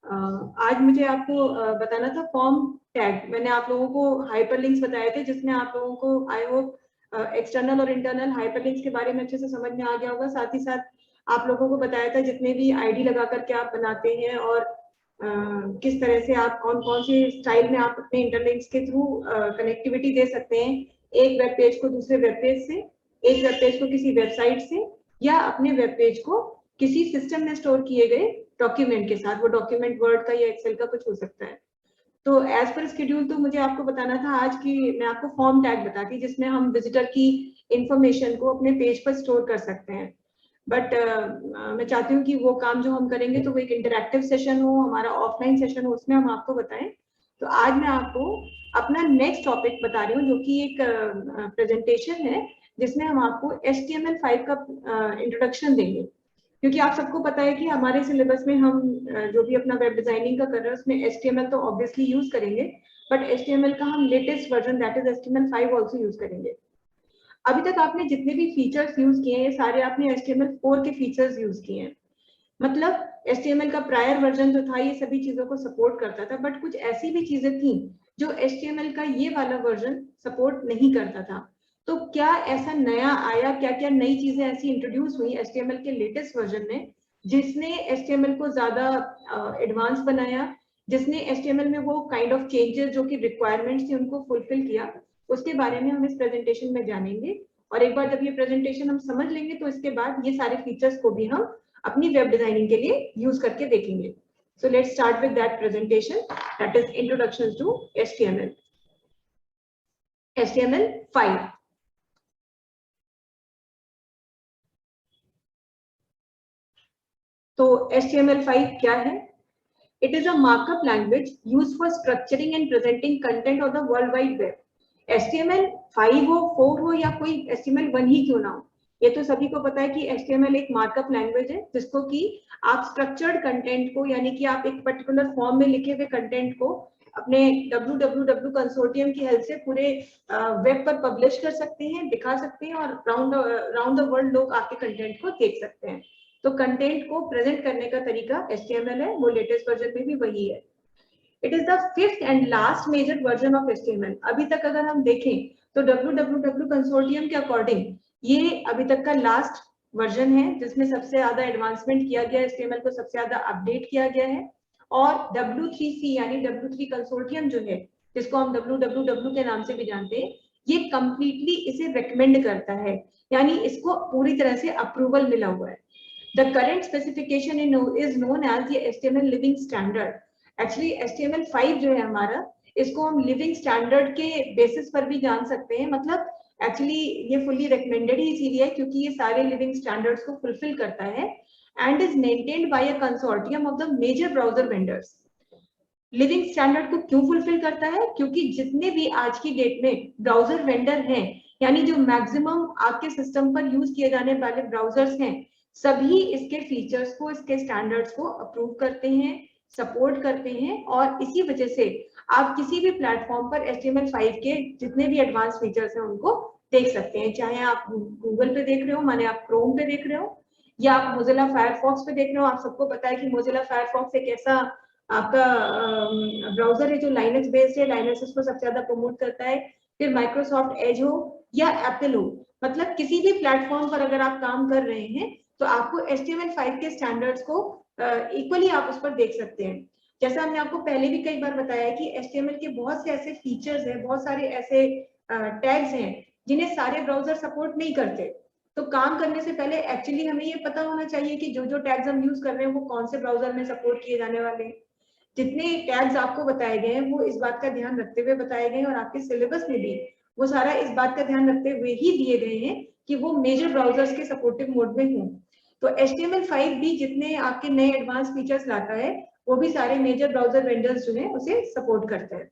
आज मुझे आपको बताना था फॉर्म टैग। मैंने आप लोगों को हाइपरलिंक्स बताए थे, जिसमें आप लोगों को आई होप एक्सटर्नल और इंटरनल हाइपरलिंक्स के बारे में अच्छे से समझ में आ गया होगा। साथ ही साथ आप लोगों को बताया था जितने भी आईडी लगा करके आप बनाते हैं और किस तरह से आप कौन कौन सी स्टाइल में आप अपने इंटरलिंक्स के थ्रू कनेक्टिविटी दे सकते हैं, एक वेब पेज को दूसरे वेब पेज से, एक वेब पेज को किसी वेबसाइट से, या अपने वेब पेज को किसी सिस्टम में स्टोर किए गए डॉक्यूमेंट के साथ। वो डॉक्यूमेंट वर्ड का या एक्सेल का कुछ हो सकता है। तो एज पर शेड्यूल तो मुझे आपको बताना था आज की मैं आपको फॉर्म टैग बताती, जिसमें हम विजिटर की इंफॉर्मेशन को अपने पेज पर स्टोर कर सकते हैं। बट मैं चाहती हूँ कि वो काम जो हम करेंगे तो वो एक इंटरैक्टिव सेशन हो, हमारा ऑफलाइन सेशन हो, उसमें हम आपको बताएं। तो आज मैं आपको अपना नेक्स्ट टॉपिक बता रही हूँ, जो कि एक प्रेजेंटेशन है जिसमें हम आपको HTML5 का इंट्रोडक्शन देंगे। क्योंकि आप सबको पता है कि हमारे सिलेबस में हम जो भी अपना वेब डिजाइनिंग का कर रहे हैं उसमें HTML तो ऑब्वियसली यूज करेंगे, बट HTML का हम latest version that is HTML5 also use करेंगे। अभी तक आपने जितने भी फीचर्स यूज किए हैं सारे आपने HTML4 के फीचर्स यूज किए हैं। मतलब HTML का प्रायर वर्जन जो था ये सभी चीजों को सपोर्ट करता था, बट कुछ ऐसी भी चीजें थी जो HTML का ये वाला वर्जन सपोर्ट नहीं करता था। तो क्या ऐसा नया आया, क्या क्या नई चीजें ऐसी इंट्रोड्यूस हुई HTML के लेटेस्ट वर्जन में जिसने HTML को ज्यादा एडवांस बनाया, जिसने HTML में वो काइंड ऑफ चेंजेस जो कि रिक्वायरमेंट्स थी उनको फुलफिल किया, उसके बारे में हम इस प्रेजेंटेशन में जानेंगे। और एक बार जब ये प्रेजेंटेशन हम समझ लेंगे तो इसके बाद ये सारे फीचर्स को भी हम अपनी वेब डिजाइनिंग के लिए यूज करके देखेंगे। So let's start with that presentation, that is introduction to HTML. HTML5. तो HTML5 क्या है? It is a markup language used for structuring and presenting content on the World Wide Web. HTML5 हो, 4 हो या कोई HTML1 ही क्यों ना हो, ये तो सभी को पता है कि HTML एक मार्कअप लैंग्वेज है जिसको कि आप स्ट्रक्चर्ड कंटेंट को, यानी कि आप एक पर्टिकुलर फॉर्म में लिखे हुए कंटेंट को अपने www कंसोर्टियम की हेल्प से पूरे वेब पर पब्लिश कर सकते हैं, दिखा सकते हैं और राउंड द वर्ल्ड लोग आपके कंटेंट को देख सकते हैं। तो कंटेंट को प्रेजेंट करने का तरीका HTML है, वो लेटेस्ट वर्जन में भी वही है। It is the fifth and last major version of HTML। अभी तक अगर हम देखें तो www कंसोर्टियम के अकॉर्डिंग ये अभी तक का लास्ट वर्जन है जिसमें सबसे ज्यादा एडवांसमेंट किया गया, HTML को सबसे ज्यादा अपडेट किया गया है। और W3C यानी W3 कंसोर्टियम जो है, जिसको हम WWW के नाम से भी जानते हैं, ये कंप्लीटली इसे रेकमेंड करता है, यानी इसको पूरी तरह से अप्रूवल मिला हुआ है। The current specification is known as the HTML Living Standard. Actually HTML5 जो है हमारा, इसको हम लिविंग स्टैंडर्ड के बेसिस पर भी जान सकते हैं। मतलब एक्चुअली ये फुली रिकमेंडेड ही इसीलिए है क्योंकि ये सारे लिविंग स्टैंडर्ड्स को फुलफिल करता है and is maintained by a consortium of the major browser vendors. Living standard को क्यों फुलफिल करता है? क्योंकि जितने भी आज की डेट में ब्राउजर वेंडर हैं, यानी जो मैक्सिमम आपके सिस्टम पर यूज किए जाने वाले ब्राउजर्स हैं, सभी इसके फीचर्स को, इसके स्टैंडर्ड्स को अप्रूव करते हैं, सपोर्ट करते हैं, और इसी वजह से आप किसी भी प्लेटफॉर्म पर HTML5 के जितने भी एडवांस फीचर्स हैं उनको देख सकते हैं। चाहे आप गूगल पे देख रहे हो, माने आप क्रोम पे देख रहे हो, या आप मोजिला फायरफॉक्स पे देख रहे हो। आप सबको पता है कि मोजिला फायरफॉक्स एक ऐसा आपका ब्राउजर है जो लाइनक्स बेस्ड है, लाइनक्स इसको सबसे ज्यादा प्रमोट करता है। फिर माइक्रोसॉफ्ट एज हो या एप्पल हो, मतलब किसी भी प्लेटफॉर्म पर अगर आप काम कर रहे हैं तो आपको HTML5 के स्टैंडर्ड्स को इक्वली आप उस पर देख सकते हैं। जैसा हमने आपको पहले भी कई बार बताया है कि HTML के बहुत से ऐसे फीचर्स हैं, बहुत सारे ऐसे टैग्स हैं जिन्हें सारे ब्राउजर सपोर्ट नहीं करते। तो काम करने से पहले एक्चुअली हमें ये पता होना चाहिए कि जो जो टैग्स हम यूज कर रहे हैं वो कौन से ब्राउजर में सपोर्ट किए जाने वाले हैं। जितने टैग्स आपको बताए गए हैं वो इस बात का ध्यान रखते हुए बताए गए हैं, और आपके सिलेबस में भी वो सारा इस बात का ध्यान रखते हुए ही दिए गए हैं कि वो मेजर ब्राउजर्स के सपोर्टिव मोड में हों। तो HTML5 भी जितने आपके नए एडवांस फीचर्स लाता है वो भी सारे मेजर ब्राउजर वेंडर्स जो हैं उसे सपोर्ट करते हैं।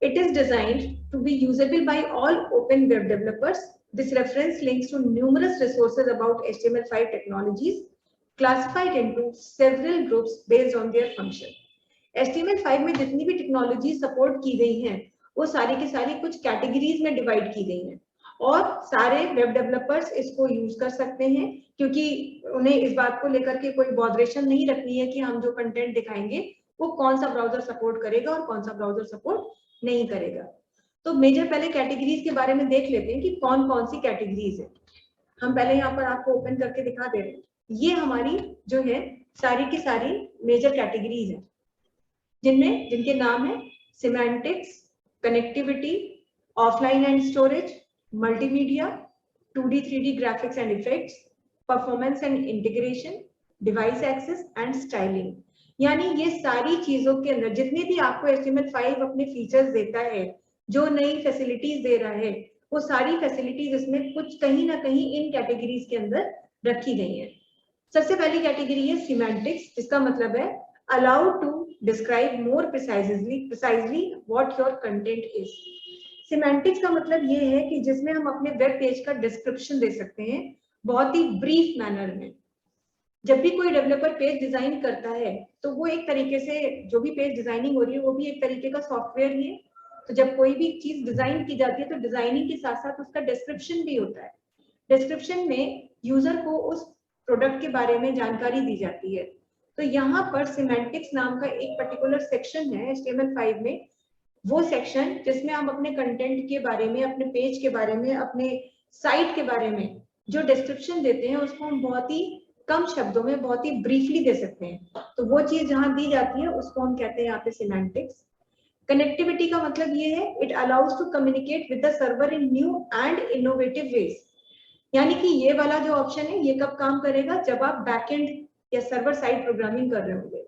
It is designed to be usable by all open web developers. This reference links to numerous resources about HTML5 technologies classified into several groups based on their function. HTML5 में जितनी भी technology support की गई हैं वो सारी की सारी कुछ कैटेगरीज में डिवाइड की गई हैं, और सारे वेब डेवलपर्स इसको यूज कर सकते हैं, क्योंकि उन्हें इस बात को लेकर के कोई बॉदरेशन नहीं रखनी है कि हम जो कंटेंट दिखाएंगे वो कौन सा ब्राउजर सपोर्ट करेगा और कौन सा ब्राउजर सपोर्ट नहीं करेगा। तो मेजर पहले कैटेगरीज के बारे में देख लेते हैं कि कौन कौन सी कैटेगरीज है। हम पहले यहाँ पर आपको ओपन करके दिखा दे रहे हैं। ये हमारी जो है सारी की सारी मेजर कैटेगरीज है, जिनके नाम है semantics, connectivity, offline and storage, multimedia, 2D 3D graphics and effects, performance and integration, device access and styling. यानी ये सारी चीजों के अंदर जितने भी आपको HTML5 अपने फीचर्स देता है, जो नई फैसिलिटीज दे रहा है, वो सारी फैसिलिटीज इसमें कुछ कहीं ना कहीं इन कैटेगरीज के अंदर रखी गई है। सबसे पहली कैटेगरी है सिमेंटिक्स, जिसका मतलब है allowed to describe more precisely what your content is। Semantics का मतलब ये है कि जिसमें हम अपने वेब पेज का डिस्क्रिप्शन दे सकते हैं बहुत ही ब्रीफ मैनर में। जब भी कोई डेवलपर पेज डिजाइन करता है तो वो एक तरीके से, जो भी पेज डिजाइनिंग हो रही है वो भी एक तरीके का सॉफ्टवेयर ही है। तो जब कोई भी चीज डिजाइन की जाती है तो डिजाइनिंग के साथ साथ उसका डिस्क्रिप्शन भी होता है। डिस्क्रिप्शन में यूजर को उस प्रोडक्ट के बारे में जानकारी दी जाती है। तो यहाँ पर सिमेंटिक्स नाम का एक पर्टिकुलर सेक्शन है HTML5 में, वो सेक्शन जिसमें हम अपने कंटेंट के बारे में, अपने पेज के बारे में, अपने साइट के बारे में जो डिस्क्रिप्शन देते हैं उसको हम बहुत ही कम शब्दों में, बहुत ही ब्रीफली दे सकते हैं। तो वो चीज जहां दी जाती है उसको हम कहते हैं यहाँ पे सिमेंटिक्स। कनेक्टिविटी का मतलब ये है it allows to communicate with the server in new and innovative ways. यानी कि ये वाला जो ऑप्शन है ये कब काम करेगा, जब आप बैकएंड या सर्वर साइड प्रोग्रामिंग कर रहे होंगे।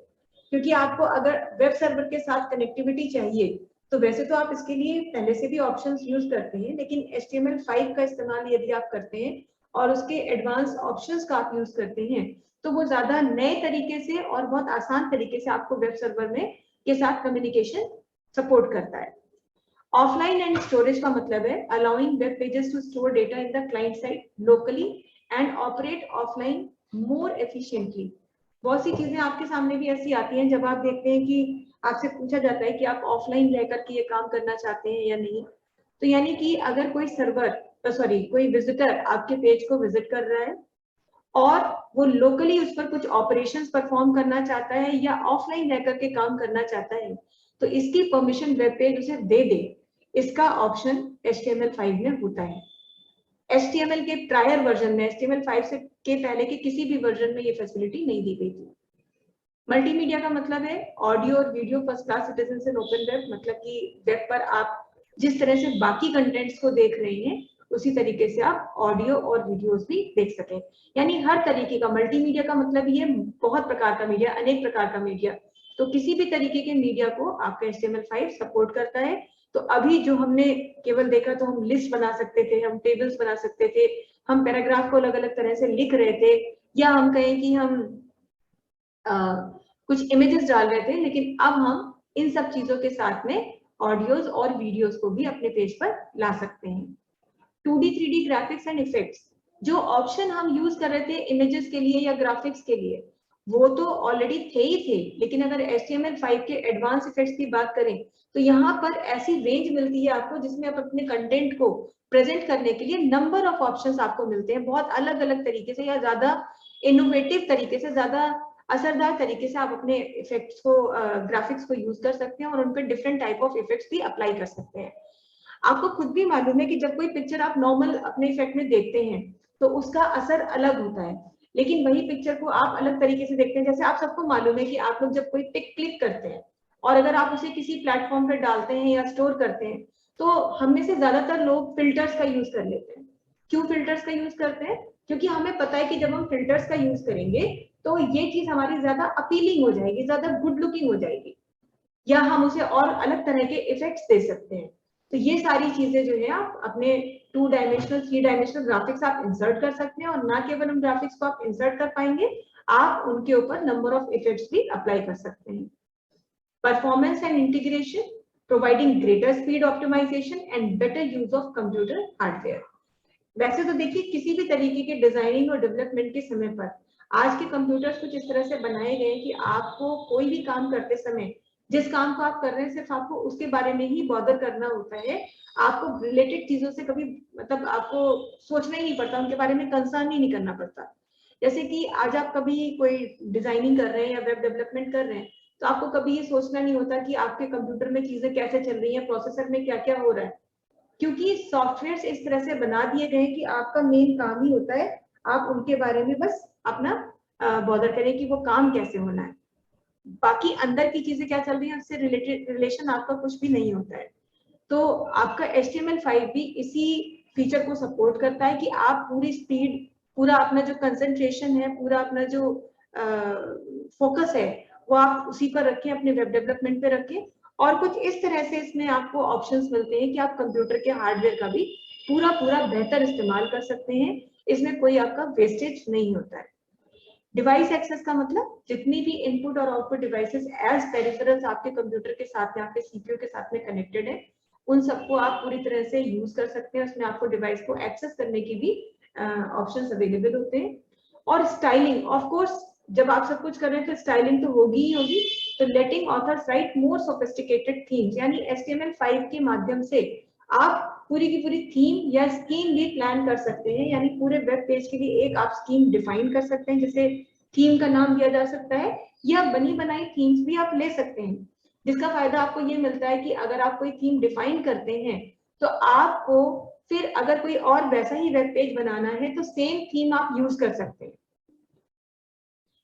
क्योंकि आपको अगर वेब सर्वर के साथ कनेक्टिविटी चाहिए तो वैसे तो आप इसके लिए पहले से भी ऑप्शंस यूज करते हैं, लेकिन HTML5 का इस्तेमाल यदि आप करते हैं और उसके एडवांस ऑप्शंस का आप यूज करते हैं तो वो ज्यादा नए तरीके से और बहुत आसान तरीके से आपको वेब सर्वर में के साथ कम्युनिकेशन सपोर्ट करता है। ऑफलाइन एंड स्टोरेज का मतलब है allowing web pages to store data in the client side locally and operate offline more efficiently. बहुत सी चीजें आपके सामने भी ऐसी आती हैं जब आप देखते हैं कि आपसे पूछा जाता है कि आप ऑफलाइन रहकर के ये काम करना चाहते हैं या नहीं। तो यानी कि अगर कोई कोई विजिटर आपके पेज को विजिट कर रहा है और वो लोकली उस पर कुछ ऑपरेशंस परफॉर्म करना चाहता है या ऑफलाइन रहकर के काम करना चाहता है, तो इसकी परमिशन वेब पेज उसे दे दे, इसका ऑप्शन HTML5 में होता है। HTML के प्रायर वर्जन में, HTML5 से के पहले के किसी भी वर्जन में ये फैसिलिटी नहीं दी गई थी। मल्टीमीडिया का मतलब है ऑडियो और video first class citizen in open web, मतलब कि वेब पर आप जिस तरह से बाकी कंटेंट्स को देख रहे हैं उसी तरीके से आप ऑडियो और वीडियोस भी देख सकें। यानी हर तरीके का मल्टीमीडिया का मतलब ये बहुत प्रकार का मीडिया, अनेक प्रकार का मीडिया। तो किसी भी तरीके के मीडिया को आपका HTML5 सपोर्ट करता है। तो अभी जो हमने केवल देखा तो हम लिस्ट बना सकते थे, हम टेबल्स बना सकते थे, हम पैराग्राफ को अलग अलग तरह से लिख रहे थे, या हम कहें कि हम कुछ इमेजेस डाल रहे थे, लेकिन अब हम इन सब चीजों के साथ में ऑडियोज और वीडियोस को भी अपने पेज पर ला सकते हैं। 2D 3D graphics and effects, जो ऑप्शन हम यूज कर रहे थे इमेजेस के लिए या ग्राफिक्स के लिए वो तो ऑलरेडी थे ही थे, लेकिन अगर HTML5 के एडवांस इफेक्ट्स की बात करें तो यहाँ पर ऐसी रेंज मिलती है आपको जिसमें आप अपने कंटेंट को प्रेजेंट करने के लिए नंबर ऑफ ऑप्शंस आपको मिलते हैं, बहुत अलग अलग तरीके से या ज्यादा इनोवेटिव तरीके से, ज्यादा असरदार तरीके से आप अपने इफेक्ट्स को, ग्राफिक्स को यूज कर सकते हैं और उन पर डिफरेंट टाइप ऑफ इफेक्ट्स भी अप्लाई कर सकते हैं। आपको खुद भी मालूम है कि जब कोई पिक्चर आप नॉर्मल अपने इफेक्ट में देखते हैं तो उसका असर अलग होता है, लेकिन वही पिक्चर को आप अलग तरीके से देखते हैं। जैसे आप सबको मालूम है कि आप लोग जब कोई पिक क्लिक करते हैं और अगर आप उसे किसी प्लेटफॉर्म पर डालते हैं या स्टोर करते हैं तो हम में से ज्यादातर लोग फिल्टर्स का यूज कर लेते हैं। क्यों फिल्टर्स का यूज करते हैं? क्योंकि हमें पता है कि जब हम फिल्टर्स का यूज करेंगे तो ये चीज हमारी ज्यादा अपीलिंग हो जाएगी, ज्यादा गुड लुकिंग हो जाएगी, या हम उसे और अलग तरह के इफेक्ट्स दे सकते हैं। तो ये सारी चीजें जो है आप अपने 2 डायमेंशनल 3 डायमेंशनल ग्राफिक्स आप इंसर्ट कर सकते हैं, और ना केवल उन ग्राफिक्स को आप इंसर्ट कर पाएंगे, आप उनके ऊपर नंबर ऑफ इफेक्ट्स भी अप्लाई कर सकते हैं। Performance and integration, providing greater speed optimisation and better use of computer hardware. वैसे तो देखिए किसी भी तरीके के डिजाइनिंग और डेवलपमेंट के समय पर आज के कंप्यूटर्स कुछ इस तरह से बनाए गए कि आपको कोई भी काम करते समय जिस काम को आप कर रहे हैं सिर्फ आपको उसके बारे में ही बॉदर करना होता है, आपको रिलेटेड चीजों से कभी मतलब आपको सोचना ही नहीं पड़ता, उनके बारे में कंसर्न ही नहीं करना पड़ता। जैसे कि आज आप कभी कोई डिजाइनिंग कर रहे हैं या वेब डेवलपमेंट कर रहे हैं, तो आपको कभी ये सोचना नहीं होता कि आपके कंप्यूटर में चीजें कैसे चल रही हैं, प्रोसेसर में क्या क्या हो रहा है, क्योंकि सॉफ्टवेयर इस तरह से बना दिए गए कि आपका मेन काम ही होता है आप उनके बारे में बस अपना बॉदर करें कि वो काम कैसे होना है, बाकी अंदर की चीजें क्या चल रही है उससे रिलेटेड रिलेशन आपका कुछ भी नहीं होता है। तो आपका HTML5 भी इसी फीचर को सपोर्ट करता है कि आप पूरी स्पीड, पूरा अपना जो कंसंट्रेशन है, पूरा अपना जो फोकस है वो आप उसी पर रखें, अपने वेब डेवलपमेंट पे रखें। और कुछ इस तरह से इसमें आपको ऑप्शंस मिलते हैं कि आप कंप्यूटर के हार्डवेयर का भी पूरा पूरा बेहतर इस्तेमाल कर सकते हैं, इसमें कोई आपका वेस्टेज नहीं होता है। डिवाइस एक्सेस का मतलब जितनी भी इनपुट और आउटपुट डिवाइसेस एज पेरिफेरल्स आपके कंप्यूटर के साथ में, आपके सीपीयू के साथ में कनेक्टेड है, उन सबको आप पूरी तरह से यूज कर सकते हैं। उसमें आपको डिवाइस को एक्सेस करने की भी ऑप्शंस अवेलेबल होते हैं। और स्टाइलिंग, ऑफ कोर्स जब आप सब कुछ कर रहे हैं तो स्टाइलिंग तो होगी ही होगी। तो letting authors write more sophisticated themes, यानी HTML5 के माध्यम से आप पूरी की पूरी थीम या स्कीम भी प्लान कर सकते हैं, यानी पूरे वेब पेज के लिए एक आप स्कीम डिफाइन कर सकते हैं, जैसे थीम का नाम दिया जा सकता है, या बनी बनाई थीम्स भी आप ले सकते हैं, जिसका फायदा आपको ये मिलता है कि अगर आप कोई थीम डिफाइन करते हैं तो आपको फिर अगर कोई और वैसा ही वेब पेज बनाना है तो सेम थीम आप यूज कर सकते हैं।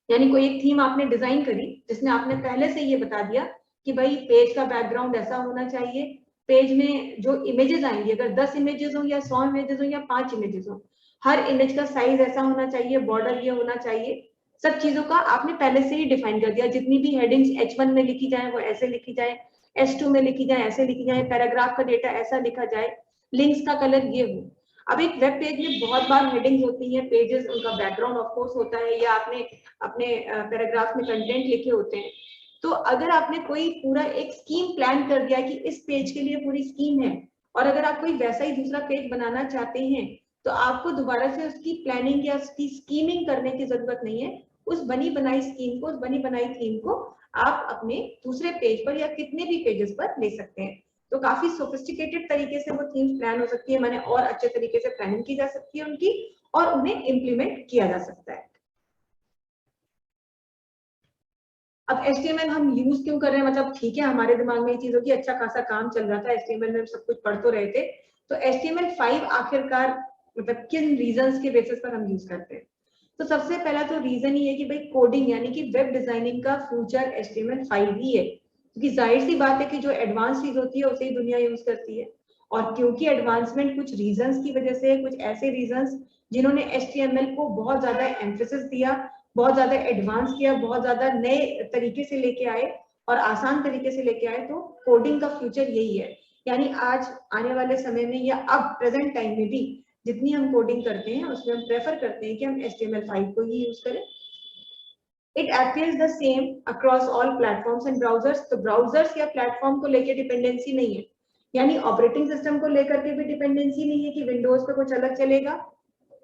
यानी कोई एक थीम आपने डिजाइन करी जिसमें आपने पहले से ये बता दिया कि भाई पेज का बैकग्राउंड ऐसा होना चाहिए, पेज में जो इमेजेस आएंगी अगर 10 इमेजेस हो या 100 इमेजेस हो या 5 इमेजेस हो, हर इमेज का साइज ऐसा होना चाहिए, बॉर्डर ये होना चाहिए, सब चीजों का आपने पहले से ही डिफाइन कर दिया। जितनी भी हेडिंग्स H1 में लिखी जाए वो ऐसे लिखी जाए, H2 में लिखी जाए ऐसे लिखी जाए, पैराग्राफ का डेटा ऐसा लिखा जाए, लिंक्स का कलर ये हो। अब एक वेब पेज में बहुत बार हेडिंग्स होती हैं, पेजेस उनका बैकग्राउंड ऑफ कोर्स होता है, या आपने अपने पैराग्राफ में कंटेंट लिखे होते हैं। तो अगर आपने कोई पूरा एक स्कीम प्लान कर दिया कि इस पेज के लिए पूरी स्कीम है, और अगर आप कोई वैसा ही दूसरा पेज बनाना चाहते हैं तो आपको दोबारा से उसकी प्लानिंग या उसकी स्कीमिंग करने की जरूरत नहीं है। उस बनी बनाई स्कीम को, उस बनी बनाई थीम को आप अपने दूसरे पेज पर या कितने भी पेजेस पर ले सकते हैं। तो काफी सोफिस्टिकेटेड तरीके से वो थीम्स प्लान हो सकती है, मैंने और अच्छे तरीके से प्लानिंग की जा सकती है उनकी, और उन्हें इम्प्लीमेंट किया जा सकता है। अब HTML हम यूज क्यों कर रहे हैं, मतलब ठीक है हमारे दिमाग में ये चीजों की अच्छा खासा काम चल रहा था, HTML में सब कुछ पढ़ तो रहे थे, तो HTML5 आखिरकार मतलब किन रीजंस के बेसिस पर हम यूज करते हैं। तो सबसे पहला तो रीजन ये है कि भाई कोडिंग यानी कि वेब डिजाइनिंग का फ्यूचर HTML5 ही है, क्योंकि जाहिर सी बात है कि जो एडवांस चीज होती है उसे ही दुनिया यूज करती है। और क्योंकि एडवांसमेंट कुछ रीजंस की वजह से, कुछ ऐसे रीजंस जिन्होंने HTML को बहुत ज्यादा एम्फेसिस दिया, बहुत ज्यादा एडवांस किया, बहुत ज्यादा नए तरीके से लेके आए और आसान तरीके से लेके आए, तो कोडिंग का फ्यूचर यही है। यानी आज आने वाले समय में या अब प्रेजेंट टाइम में भी जितनी हम कोडिंग करते हैं उसमें हम प्रेफर करते हैं कि हम HTML5 को ही यूज करें। It appears the same across all platforms and browsers। तो ब्राउजर्स या प्लेटफॉर्म को लेकर डिपेंडेंसी नहीं है, यानी ऑपरेटिंग सिस्टम को लेकर के भी डिपेंडेंसी नहीं है कि विंडोज पे कुछ अलग चलेगा,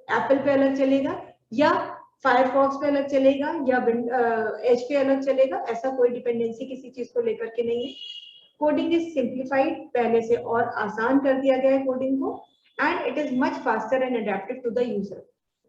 एप्पल पे अलग चलेगा, या फायरफॉक्स पे अलग चलेगा, या एज पे अलग चलेगा, ऐसा कोई डिपेंडेंसी किसी चीज को लेकर के नहीं है। कोडिंग इज सिंप्लीफाइड, पहले से और आसान कर दिया गया है कोडिंग को, and it is much faster and adaptive to the user.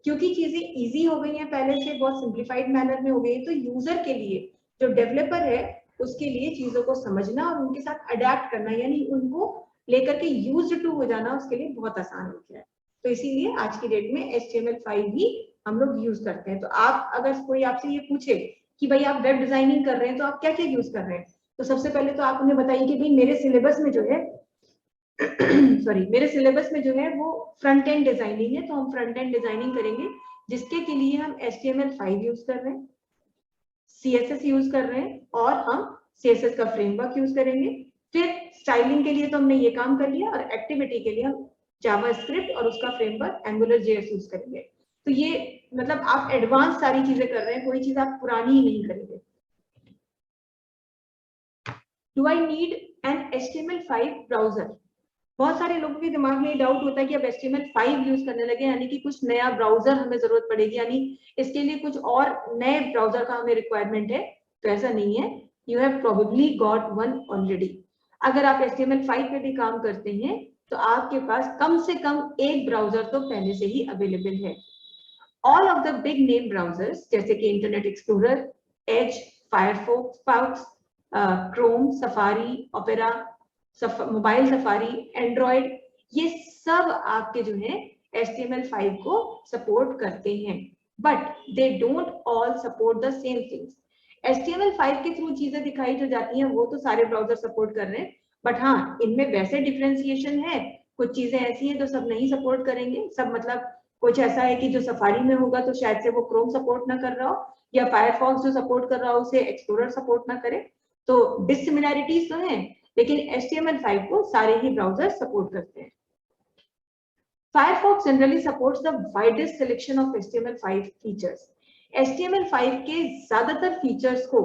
क्योंकि चीजें इजी हो गई हैं, पहले से बहुत सिंप्लीफाइड मैनर में हो गई है, तो यूजर के लिए, जो डेवलपर है उसके लिए चीजों को समझना और उनके साथ अडेप्ट करना, यानी उनको लेकर के यूज्ड टू हो जाना उसके लिए बहुत आसान हो गया है। तो इसीलिए आज की डेट में HTML5 ही हम लोग यूज करते हैं। तो आप अगर कोई आपसे ये पूछे कि भाई आप वेब डिजाइनिंग कर रहे हैं तो आप क्या क्या यूज कर रहे हैं, तो सबसे पहले तो आप उन्हें बताइए कि भाई मेरे सिलेबस में जो है सॉरी मेरे सिलेबस में जो है वो फ्रंट एंड डिजाइनिंग है, तो हम फ्रंट एंड डिजाइनिंग करेंगे, जिसके के लिए हम HTML5 यूज कर रहे हैं, CSS यूज कर रहे हैं, और हम CSS का फ्रेमवर्क यूज करेंगे। फिर स्टाइलिंग के लिए तो हमने ये काम कर लिया, और एक्टिविटी के लिए हम जावास्क्रिप्ट और उसका फ्रेमवर्क AngularJS यूज करेंगे। तो ये मतलब आप एडवांस सारी चीजें कर रहे हैं, कोई चीज आप पुरानी ही नहीं करेंगे। Do I need an HTML5 browser? बहुत सारे लोगों के दिमाग में ये डाउट होता है कि अब HTML5 यूज करने लगे यानी कि कुछ नया ब्राउजर हमें जरूरत पड़ेगी, यानी इसके लिए कुछ और नए ब्राउजर का हमें रिक्वायरमेंट है। तो ऐसा नहीं है, you have probably got one already. अगर आप HTML5 पे भी काम करते हैं तो आपके पास कम से कम एक ब्राउजर तो पहले से ही अवेलेबल है. All of the big name browsers जैसे कि Internet Explorer, Edge, Firefox, Chrome, Safari, Opera, mobile Safari, Android, ये सब आपके जो है HTML5 को सपोर्ट करते हैं. But they don't all support the same things. HTML5 के थ्रू चीजें दिखाई जो जाती हैं वो तो सारे ब्राउजर सपोर्ट कर रहे हैं, बट हाँ इनमें वैसे डिफरेंशिएशन है. कुछ चीजें ऐसी हैं जो सब नहीं सपोर्ट करेंगे. सब मतलब कुछ ऐसा है कि जो सफारी में होगा तो शायद से वो क्रोम सपोर्ट ना कर रहा हो, या फायरफॉक्स जो सपोर्ट कर रहा हो उसे एक्सप्लोरर सपोर्ट ना करे. तो डिसिमिलैरिटीज तो हैं, लेकिन HTML5 को सारे ही ब्राउजर सपोर्ट करते हैं. Firefox generally supports the widest selection of HTML5 features. HTML5 के ज्यादातर फीचर्स को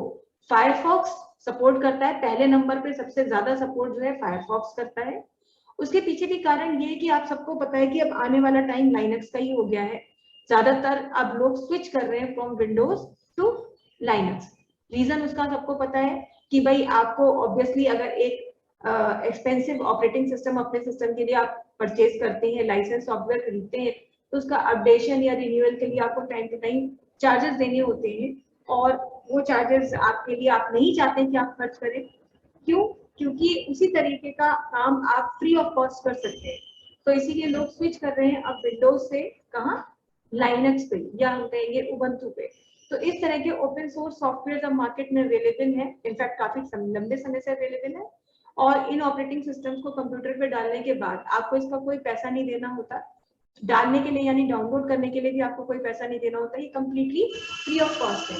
Firefox सपोर्ट करता है. पहले नंबर पे सबसे ज्यादा सपोर्ट जो है Firefox करता है. उसके पीछे भी कारण ये है कि आप सबको पता है कि अब आने वाला टाइम लाइनक्स का ही हो गया है. ज्यादातर अब लोग स्विच कर रहे हैं from Windows to Linux. Reason उसका सबको पता है कि भाई आपको ऑब्वियसली अगर एक एक्सपेंसिव ऑपरेटिंग सिस्टम अपने सिस्टम के लिए आप परचेज करते हैं, लाइसेंस सॉफ्टवेयर खरीदते हैं, तो उसका अपडेशन या रिन्यूअल के लिए आपको टाइम टू टाइम चार्जेस देने होते हैं, और वो चार्जेस आपके लिए आप नहीं चाहते कि आप खर्च करें. क्यों? क्योंकि उसी तरीके का काम आप फ्री ऑफ कॉस्ट कर सकते हैं. तो इसीलिए लोग स्विच कर रहे हैं अब विंडोज से कहाँ, लाइनक्स पे, या हम कहेंगे उबंटू पे. तो इस तरह के ओपन सोर्स सॉफ्टवेयर अब मार्केट में अवेलेबल है. इनफैक्ट काफी लंबे समय से अवेलेबल है. और इन ऑपरेटिंग सिस्टम्स को कंप्यूटर पे डालने के बाद आपको इसका कोई पैसा नहीं देना होता. डालने के लिए यानी डाउनलोड करने के लिए भी आपको कोई पैसा नहीं देना होता. ये कंप्लीटली फ्री ऑफ कॉस्ट है.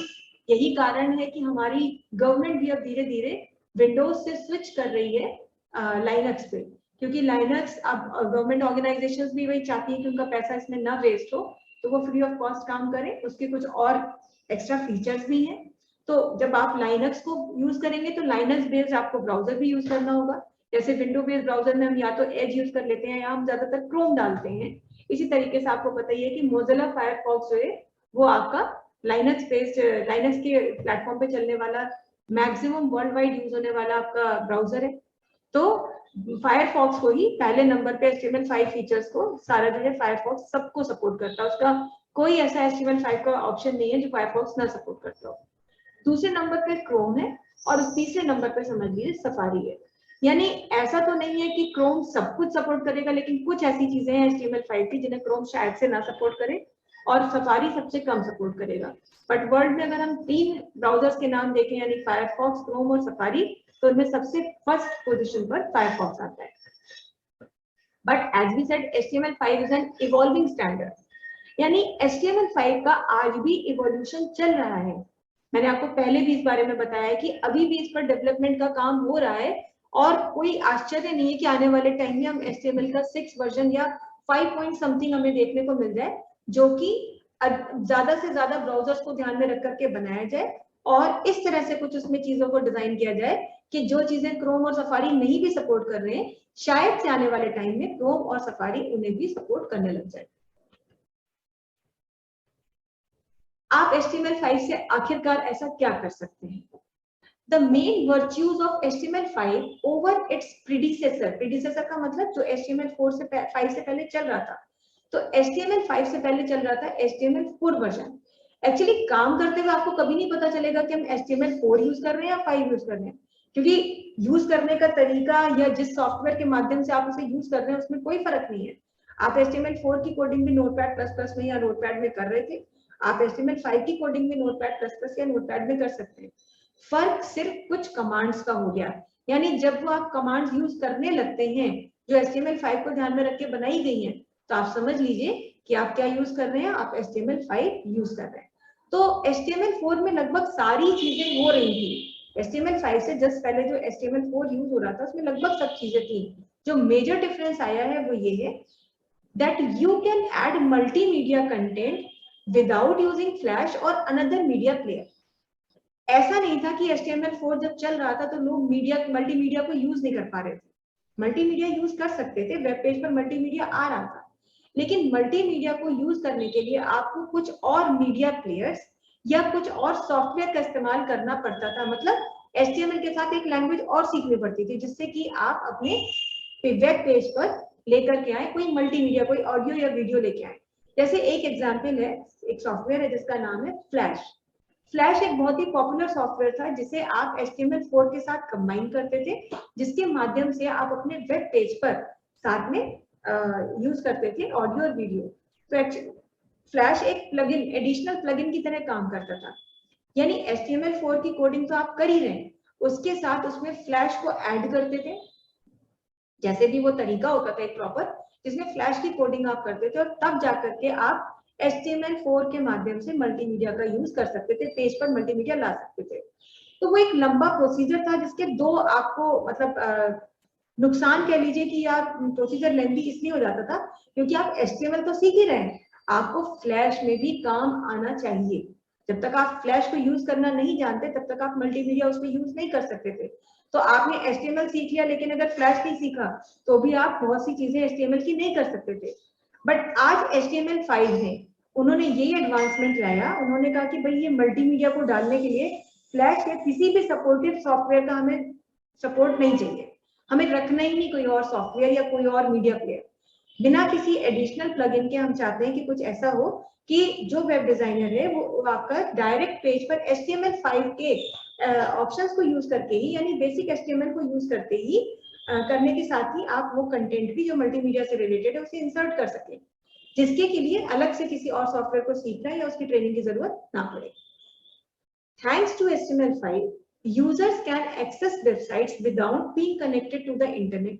यही कारण है कि हमारी गवर्नमेंट भी अब धीरे धीरे विंडोज से स्विच कर रही है लाइनक्स पे, क्योंकि लाइनक्स अब गवर्नमेंट ऑर्गेनाइजेशंस भी वही चाहती है कि उनका पैसा इसमें ना वेस्ट हो, तो वो फ्री ऑफ कॉस्ट काम करें. उसके कुछ और एक्स्ट्रा फीचर्स भी हैं. तो जब आप लाइनक्स को यूज करेंगे तो लाइनक्स बेस्ड आपको ब्राउजर भी यूज करना होगा. जैसे विंडो बेस्ड ब्राउजर में हम या तो एज यूज कर लेते हैं या हम ज्यादातर क्रोम डालते हैं. इसी तरीके से आपको पता ही है कि मोजिला फायरफॉक्स जो है वो आपका लाइनक्स बेस्ड, लाइनक्स के प्लेटफॉर्म पे चलने वाला मैक्सिमम वर्ल्ड वाइड यूज होने वाला आपका ब्राउजर है. तो फायरफॉक्स को ही पहले नंबर पे HTML5 फीचर्स को सारा जो है फायरफॉक्स सबको सपोर्ट करता है. उसका कोई ऐसा HTML5 का ऑप्शन नहीं है जो फायरफॉक्स ना सपोर्ट करता हो. दूसरे नंबर पे क्रोम है और तीसरे नंबर पे समझ लीजिए सफारी है. यानी ऐसा तो नहीं है कि क्रोम सब कुछ सपोर्ट करेगा, लेकिन कुछ ऐसी चीजें हैं HTML5 की जिन्हें क्रोम शायद से ना सपोर्ट करे, और सफारी सबसे कम सपोर्ट करेगा. बट वर्ल्ड में अगर हम 3 ब्राउजर्स के नाम देखें यानी फायरफॉक्स, क्रोम और सफारी, तो इनमें सबसे फर्स्ट पोजीशन पर फायरफॉक्स आता है. But as we said HTML5 is an evolving standard. यानी HTML5 का आज भी इवोल्यूशन चल रहा है. मैंने आपको पहले भी इस बारे में बताया है कि अभी भी इस पर डेवलपमेंट का काम हो रहा है, और कोई आश्चर्य नहीं है कि आने वाले टाइम में हम HTML का 6 वर्जन या 5 पॉइंट समथिंग हमें देखने को मिल जाए, जो कि ज्यादा से ज्यादा ब्राउजर्स को ध्यान में रख करके बनाया जाए, और इस तरह से कुछ उसमें चीजों को डिजाइन किया जाए कि जो चीजें क्रोम और सफारी नहीं भी सपोर्ट कर रहे हैं, शायद से आने वाले टाइम में क्रोम और सफारी उन्हें भी सपोर्ट करने लग जाए. आप HTML5 से आखिरकार ऐसा क्या कर सकते हैं? The main virtues of HTML5 over its predecessor का मतलब जो HTML4 से 5 से पहले चल रहा था. तो HTML5 से पहले चल रहा था HTML4 वर्जन. एक्चुअली काम करते हुए आपको कभी नहीं पता चलेगा कि हम HTML4 यूज कर रहे हैं या 5 यूज कर रहे हैं, क्योंकि यूज करने का तरीका या जिस सॉफ्टवेयर के माध्यम से आप उसे यूज कर रहे हैं उसमें कोई फर्क नहीं है. आप HTML4 की कोडिंग भी नोटपैड++ में या नोटपैड में कर रहे थे, आप HTML5 की कोडिंग भी नोटपैड++ या नोटपैड में कर सकते हैं. फर्क सिर्फ कुछ कमांड्स का हो गया. यानी जब वो आप कमांड्स यूज करने लगते हैं जो HTML5 को ध्यान में रख के बनाई गई हैं, तो आप समझ लीजिए कि आप क्या यूज कर रहे हैं, आप HTML5 यूज कर रहे हैं. तो HTML4 में लगभग सारी चीजें हो रही थी. HTML5 से जस्ट पहले जो HTML4 यूज हो रहा था उसमें लगभग सब चीजें थी. जो मेजर डिफरेंस आया है वो ये है that you can add multimedia content without using Flash or another media player. ऐसा नहीं था कि HTML4 जब चल रहा था तो लोग मल्टीमीडिया को यूज नहीं कर पा रहे थे. मल्टीमीडिया यूज कर सकते थे, वेब पेज पर मल्टीमीडिया आ रहा था, लेकिन मल्टीमीडिया को यूज करने के लिए आपको कुछ और मीडिया प्लेयर्स या कुछ और सॉफ्टवेयर का इस्तेमाल करना पड़ता था. मतलब HTML के साथ एक लैंग्वेज और सीखनी पड़ती थी जिससे कि आप अपने वेब पेज पर लेकर के आए कोई मल्टीमीडिया, कोई ऑडियो या वीडियो लेके आए। जैसे एक एग्जांपल है, एक सॉफ्टवेयर है जिसका नाम है फ्लैश। फ्लैश एक बहुत ही पॉपुलर सॉफ्टवेयर था जिसे आप HTML4 के साथ कंबाइन करते थे, जिसके माध्यम से आप अपने वेब पेज पर साथ में यूज करते थे ऑडियो और वीडियो। तो फ्लैश एक प्लगइन, एडिशनल प्लगइन की तरह काम करता था। यानी HTML4 की कोडिंग तो आप कर ही रहे हैं, उसके साथ उसमें फ्लैश को ऐड करते थे। जैसे भी वो तरीका होता था एक प्रॉपर, जिसमें फ्लैश की कोडिंग आप करते थे और तब जाकर के आप HTML4 के माध्यम से मल्टीमीडिया का यूज कर सकते थे, पेज पर मल्टीमीडिया ला सकते थे। तो वो एक लंबा प्रोसीजर था जिसके दो आपको मतलब नुकसान कह लीजिए कि आप प्रोसीजर लेंथी इसलिए हो जाता था क्योंकि आप HTML तो सीख ही रहे हैं, आपको फ्लैश में भी काम आना चाहिए। जब तक आप फ्लैश को यूज करना नहीं जानते तब तक आप मल्टीमीडिया उसमें यूज नहीं कर सकते थे। तो आपने HTML सीख लिया लेकिन अगर फ्लैश नहीं सीखा तो भी आप बहुत सी चीजें HTML की नहीं कर सकते थे। बट आज HTML5 में उन्होंने यही एडवांसमेंट लाया, उन्होंने कहा कि भाई ये मल्टीमीडिया को डालने के लिए फ्लैश या किसी भी सपोर्टिव सॉफ्टवेयर का हमें सपोर्ट नहीं चाहिए, हमें रखना ही नहीं कोई और सॉफ्टवेयर या कोई और मीडिया प्लेयर। बिना किसी एडिशनल प्लगइन के हम चाहते हैं कि कुछ ऐसा हो कि जो वेब डिजाइनर है वो आपका डायरेक्ट पेज पर HTML5 के ऑप्शंस को यूज करके ही, यानी बेसिक HTML को यूज करते ही करने के साथ ही आप वो कंटेंट भी जो मल्टीमीडिया से रिलेटेड है उसे इंसर्ट कर सकें, जिसके के लिए अलग से किसी और सॉफ्टवेयर को सीखना या उसकी ट्रेनिंग की जरूरत ना पड़े। Thanks to HTML5, users can access websites without being connected to the internet.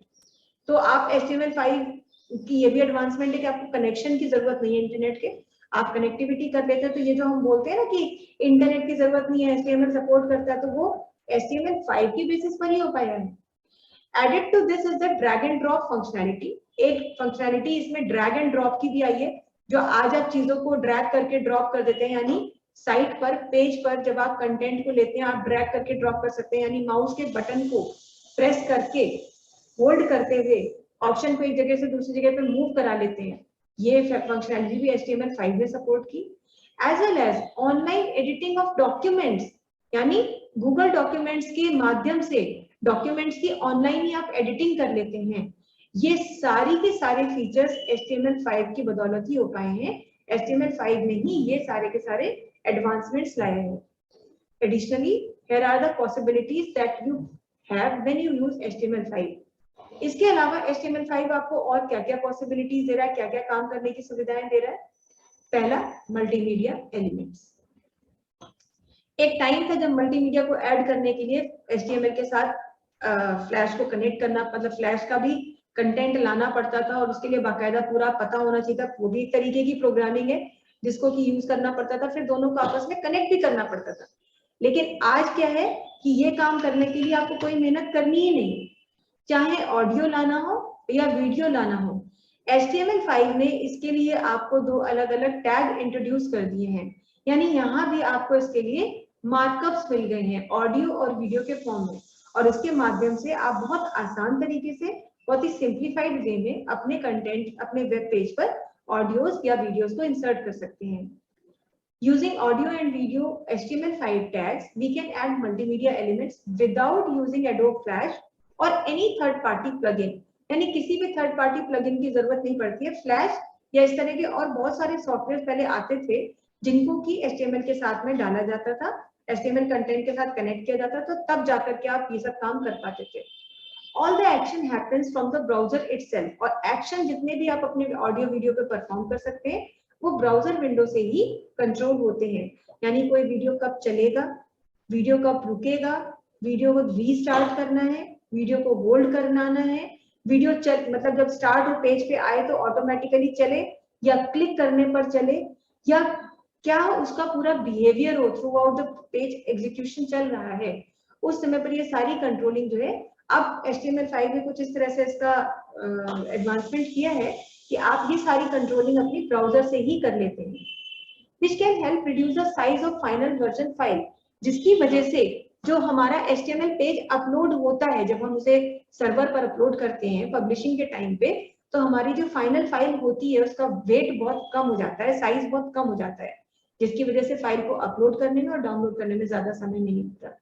तो आप HTML5 की ये भी एडवांसमेंट है कि आपको कनेक्शन की जरूरत नहीं है इंटरनेट के, आप कनेक्टिविटी कर लेते हैं। तो ये जो हम बोलते हैं ना कि इंटरनेट की जरूरत नहीं है, HTML सपोर्ट करता है, तो वो HTML5 की बेसिस पर ही हो पाया है। Added to this is the drag and drop functionality. एक फंक्शनैलिटी इसमें ड्रैग एंड ड्रॉप की भी आई है, जो आज आप चीजों को ड्रैग करके ड्रॉप कर देते हैं, यानी साइट पर, पेज पर जब आप कंटेंट को लेते हैं आप ड्रैग करके ड्रॉप कर सकते हैं, यानी माउस के बटन को प्रेस करके होल्ड करते हुए ऑप्शन को एक जगह से दूसरी जगह पे मूव करा लेते हैं। ये फंक्शनैलिटी भी HTML5 ने सपोर्ट की। As well as online editing of documents, यानी गूगल डॉक्यूमेंट्स के माध्यम से डॉक्यूमेंट्स की ऑनलाइन ही आप एडिटिंग कर लेते हैं। ये सारी के सारे फीचर्स HTML5 की बदौलत ही हो पाए हैं। HTML5 ने ही ये सारे के सारे एडवांसमेंट्स लाए हैं। Additionally, here are the possibilities that you have when you use HTML5. इसके अलावा HTML5 आपको और क्या-क्या पॉसिबिलिटीज दे रहा है, क्या-क्या काम करने की सुविधाएं दे रहा है। पहला, मल्टीमीडिया एलिमेंट्स। एक टाइम था जब मल्टीमीडिया को ऐड करने के लिए HTML के साथ फ्लैश को कनेक्ट करना, मतलब फ्लैश का भी कंटेंट लाना पड़ता था और उसके लिए बाकायदा पूरा पता होना चाहिए था, वो भी एक तरीके की प्रोग्रामिंग है जिसको कि यूज करना पड़ता था, फिर दोनों को आपस में कनेक्ट भी करना पड़ता था। लेकिन आज क्या है कि ये काम करने के लिए आपको कोई मेहनत करनी ही नहीं, चाहे ऑडियो लाना हो या वीडियो लाना हो। HTML5 ने इसके लिए आपको दो अलग अलग टैग इंट्रोड्यूस कर दिए हैं, यानी यहाँ भी आपको इसके लिए मार्कअप्स मिल गए हैं ऑडियो और वीडियो के फॉर्म में, और इसके माध्यम से आप बहुत आसान तरीके से, बहुत ही सिंप्लीफाइड वे में अपने कंटेंट, अपने वेब पेज पर ऑडियोज या वीडियोज को इंसर्ट कर सकते हैं। Using audio and video HTML5 tags, we can add multimedia elements without using Adobe Flash or any third-party plugin. यानी किसी भी थर्ड पार्टी प्लगइन की जरूरत नहीं पड़ती है। फ्लैश या इस तरह के और बहुत सारे सॉफ्टवेयर पहले आते थे जिनको कि HTML के साथ में डाला जाता था, HTML कंटेंट के साथ कनेक्ट किया जाता था, तब जाकर के आप ये सब काम कर पाते थे। All the action happens from the browser itself, और एक्शन जितने भी आप अपने ऑडियो वीडियो पे परफॉर्म कर सकते हैं वो ब्राउजर विंडो से ही कंट्रोल होते हैं। यानी कोई वीडियो कब चलेगा, वीडियो कब रुकेगा, वीडियो को रीस्टार्ट करना है, वीडियो को होल्ड करना है, वीडियो मतलब जब स्टार्ट हो पेज पे आए तो ऑटोमेटिकली चले या क्लिक करने पर चले, या क्या उसका पूरा बिहेवियर हो through out the page execution चल रहा है, उस समय पर ये सारी कंट्रोलिंग जो है अब HTML5 ने कुछ इस तरह से इसका एडवांसमेंट किया है कि आप ये सारी कंट्रोलिंग अपनी ब्राउजर से ही कर लेते हैं, which can help reduce the size of final version file, जिसकी वजह से जो हमारा HTML पेज अपलोड होता है, जब हम उसे सर्वर पर अपलोड करते हैं पब्लिशिंग के टाइम पे, तो हमारी जो फाइनल फाइल होती है उसका वेट बहुत कम हो जाता है, साइज बहुत कम हो जाता है, जिसकी वजह से फाइल को अपलोड करने में और डाउनलोड करने में ज्यादा समय नहीं लगता।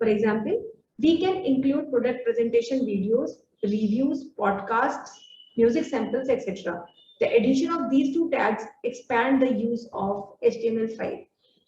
For example, we can include product presentation videos, reviews, podcasts, music samples, etc. The addition of these two tags expand the use of HTML5.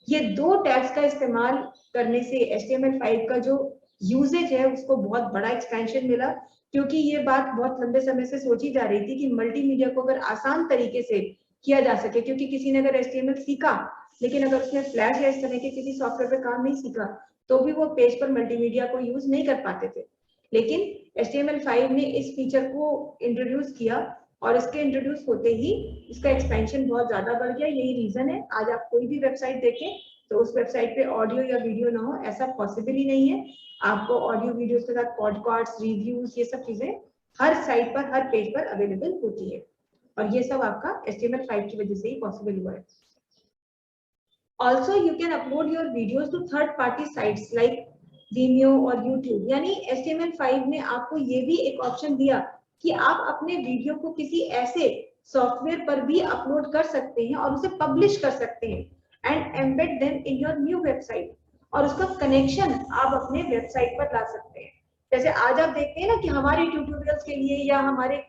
ये दो टैग्स का इस्तेमाल करने से HTML5 का जो यूजेज है उसको बहुत बड़ा एक्सपेंशन मिला, क्योंकि ये बात बहुत लंबे समय से सोची जा रही थी कि मल्टीमीडिया को अगर आसान तरीके से किया जा सके, क्योंकि किसी ने अगर HTML सीखा लेकिन अगर उसने फ्लैश या इस तरह के किसी सॉफ्टवेयर पे काम नहीं सीखा तो भी वो पेज पर मल्टीमीडिया को यूज नहीं कर पाते थे। लेकिन HTML5 ने इस फीचर को इंट्रोड्यूस किया और इसके इंट्रोड्यूस होते ही इसका एक्सपेंशन बहुत ज्यादा बढ़ गया। यही रीजन है आज आप कोई भी वेबसाइट देखें तो उस वेबसाइट पे ऑडियो या वीडियो ना हो ऐसा पॉसिबल ही नहीं है। आपको ऑडियो वीडियोस के साथ पॉडकास्ट, रिव्यूज, ये सब चीजें हर साइट पर, हर पेज पर अवेलेबल होती है और ये सब आपका HTML5 की वजह से ही पॉसिबल हुआ है। Also, you can upload your videos to third-party sites like Vimeo और YouTube। यानी HTML5 ने आपको ये भी एक ऑप्शन दिया कि आप अपने वीडियो को किसी ऐसे सॉफ्टवेयर पर भी अपलोड कर सकते हैं और उसे पब्लिश कर सकते हैं and embed them in your new website, और उसका कनेक्शन आप अपने वेबसाइट पर ला सकते हैं। जैसे आज आप देखते हैं ना कि हमारे ट्यूटोरियल्स के लिए या हमारे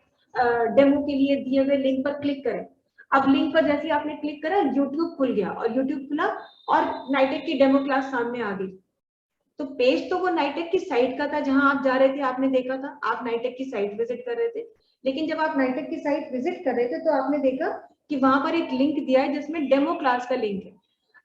डेमो के लिए दिए हुए लिंक पर क्लिक करें। अब लिंक पर जैसे आपने क्लिक करा YouTube खुल गया और YouTube खुला और नाइटेक की डेमो क्लास सामने आ गई। तो पेज तो वो नाइटेक की साइट का था जहां आप जा रहे थे, आपने देखा था, आप नाइटेक की साइट विजिट कर रहे थे। लेकिन जब आप नाइटेक की साइट विजिट कर रहे थे तो आपने देखा कि वहां पर एक लिंक दिया है जिसमें डेमो क्लास का लिंक है।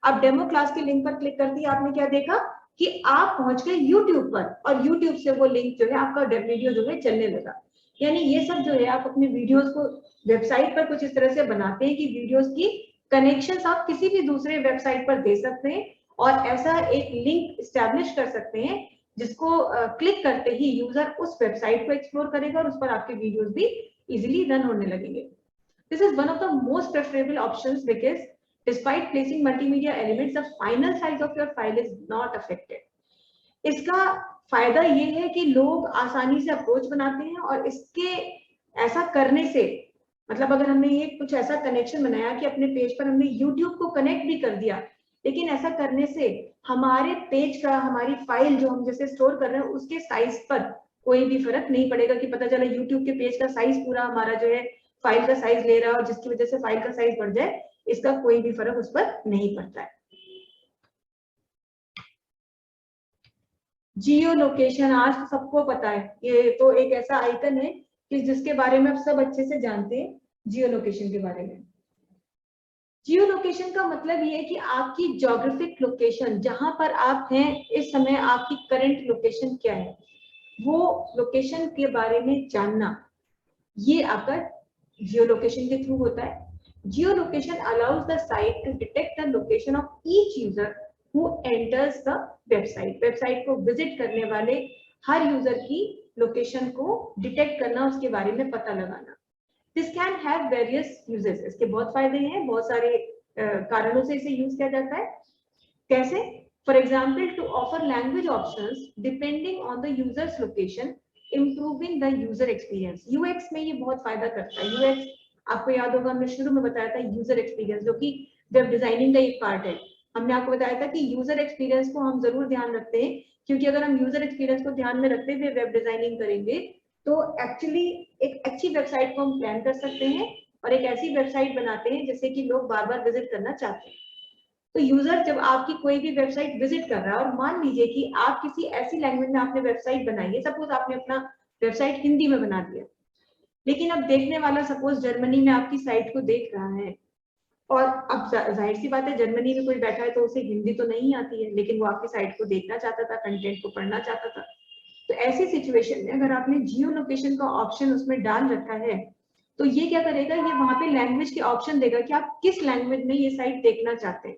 अब डेमो क्लास के लिंक पर क्लिक करते ही आपने क्या देखा कि आप पहुंच गए YouTube पर और YouTube से वो लिंक जो है आपका वीडियो जो है चलने लगा। यानी ये सब जो है आप अपने वीडियोस को वेबसाइट पर कुछ इस तरह से बनाते हैं कि वीडियोस की कनेक्शंस आप किसी भी दूसरे वेबसाइट पर दे सकते हैं और ऐसा एक लिंक एस्टैब्लिश कर सकते हैं जिसको क्लिक करते ही यूजर उस वेबसाइट को एक्सप्लोर करेगा और उस पर आपके वीडियोस भी इजीली रन होने लगेंगे। This is one of the most preferable options because despite placing multimedia elements the final size of your file is not affected. इसका फायदा ये है कि लोग आसानी से अप्रोच बनाते हैं और इसके ऐसा करने से मतलब अगर हमने ये कुछ ऐसा कनेक्शन बनाया कि अपने पेज पर हमने YouTube को कनेक्ट भी कर दिया, लेकिन ऐसा करने से हमारे पेज का, हमारी फाइल जो हम जैसे स्टोर कर रहे हैं उसके साइज पर कोई भी फर्क नहीं पड़ेगा कि पता चला YouTube के पेज का साइज पूरा हमारा जो है फाइल का साइज ले रहा है और जिसकी वजह से फाइल का साइज बढ़ जाए, इसका कोई भी फर्क उस पर नहीं पड़ता है। जियो लोकेशन आज तो सबको पता है, ये तो एक ऐसा आइकन है कि जिसके बारे में आप सब अच्छे से जानते हैं। जियो लोकेशन के बारे में, जियो लोकेशन का मतलब ये है कि आपकी ज्योग्राफिक लोकेशन, जहां पर आप हैं इस समय, आपकी करंट लोकेशन क्या है, वो लोकेशन के बारे में जानना, ये आपका जियो लोकेशन के थ्रू होता है। Geo location allows the site to detect the location of each user who enters the website। Website को विजिट करने वाले हर यूजर की लोकेशन को डिटेक्ट करना, उसके बारे में पता लगाना। This can have various uses. इसके बहुत फायदे हैं, बहुत सारे कारणों से इसे यूज किया जाता है। कैसे? For example, to offer language options depending on the user's location, improving the user experience. UX में ये बहुत फायदा करता है। यूएक्स आपको याद होगा, हमने शुरू में बताया था यूजर एक्सपीरियंस, जो कि वेब डिजाइनिंग का एक पार्ट है। हमने आपको बताया था कि यूजर एक्सपीरियंस को हम जरूर ध्यान रखते हैं, क्योंकि अगर हम यूजर एक्सपीरियंस को ध्यान में रखते हुए वेब डिजाइनिंग करेंगे तो एक्चुअली एक अच्छी वेबसाइट को हम प्लान कर सकते हैं और एक ऐसी वेबसाइट बनाते हैं जिससे कि लोग बार बार विजिट करना चाहते हैं। तो यूजर जब आपकी कोई भी वेबसाइट विजिट कर रहा है, और मान लीजिए कि आप किसी ऐसी लैंग्वेज में आपने वेबसाइट बनाई है, सपोज आपने अपना वेबसाइट हिंदी में बना दिया, लेकिन अब देखने वाला सपोज जर्मनी में आपकी साइट को देख रहा है, और अब जाहिर सी बात है जर्मनी में कोई बैठा है तो उसे हिंदी तो नहीं आती है, लेकिन वो आपकी साइट को देखना चाहता था, कंटेंट को पढ़ना चाहता था। तो ऐसी सिचुएशन में अगर आपने जियो लोकेशन का ऑप्शन उसमें डाल रखा है तो ये क्या करेगा, ये वहां पे लैंग्वेज के ऑप्शन देगा कि आप किस लैंग्वेज में ये साइट देखना चाहते हैं।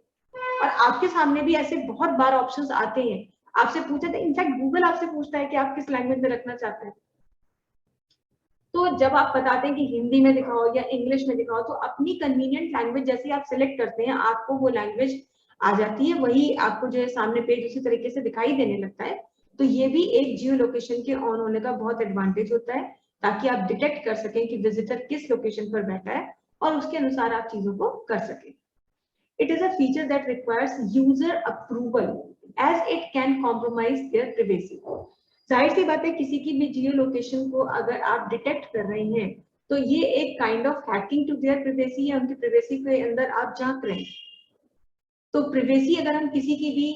और आपके सामने भी ऐसे बहुत बार ऑप्शंस आते हैं, आपसे पूछा था, इनफैक्ट गूगल आपसे पूछता है कि आप किस लैंग्वेज में रखना चाहते हैं। तो जब आप बताते हैं कि हिंदी में दिखाओ या इंग्लिश में दिखाओ, तो अपनी कन्वीनियंट लैंग्वेज जैसे आप सिलेक्ट करते हैं, आपको वो लैंग्वेज आ जाती है, वही आपको जो है सामने पेज उसी तरीके से दिखाई देने लगता है। तो ये भी एक जियो लोकेशन के ऑन होने का बहुत एडवांटेज होता है, ताकि आप डिटेक्ट कर सकें कि विजिटर किस लोकेशन पर बैठा है और उसके अनुसार आप चीजों को कर सकें। It is a feature that requires user approval। as it can compromise their privacy. जाहिर सी बात है, किसी की भी जियो लोकेशन को अगर आप डिटेक्ट कर रहे हैं तो ये एक kind of hacking to their privacy है, उनकी प्रिवेसी के अंदर आप झांक रहे हैं। तो प्रिवेसी अगर हम किसी की भी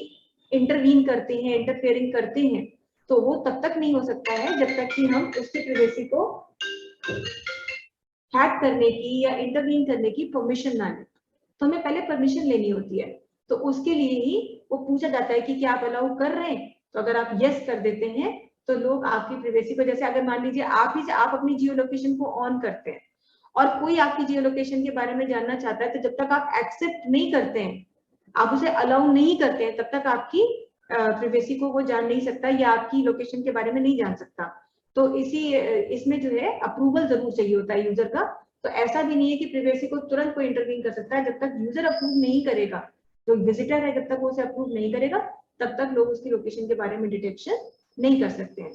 इंटरवीन करते हैं, इंटरफेयरिंग करते हैं, तो वो तब तक नहीं हो सकता है जब तक कि हम उसकी प्रिवेसी को हैक करने की या इंटरवीन करने की परमिशन ना लें। तो हमें पहले परमिशन लेनी होती है, तो उसके लिए ही वो पूछा जाता है कि क्या आप अलाउ कर रहे हैं। तो अगर आप यस कर देते हैं तो लोग आपकी प्रिवेसी को, जैसे अगर मान लीजिए आप अपनी जियो लोकेशन को ऑन करते हैं और कोई आपकी जियो लोकेशन के बारे में जानना चाहता है, तो जब तक आप एक्सेप्ट नहीं करते हैं, आप उसे अलाउ नहीं करते हैं, तब तक आपकी प्रिवेसी को वो जान नहीं सकता या आपकी लोकेशन के बारे में नहीं जान सकता। तो इसमें जो है अप्रूवल जरूर चाहिए होता है यूजर का। तो ऐसा भी नहीं है कि प्रिवेसी को तुरंत कोई इंटरवीन कर सकता है, जब तक यूजर अप्रूव नहीं करेगा, जो विजिटर है जब तक वो उसे अप्रूव नहीं करेगा तब तक लोग उसकी लोकेशन के बारे में डिटेक्शन नहीं कर सकते हैं।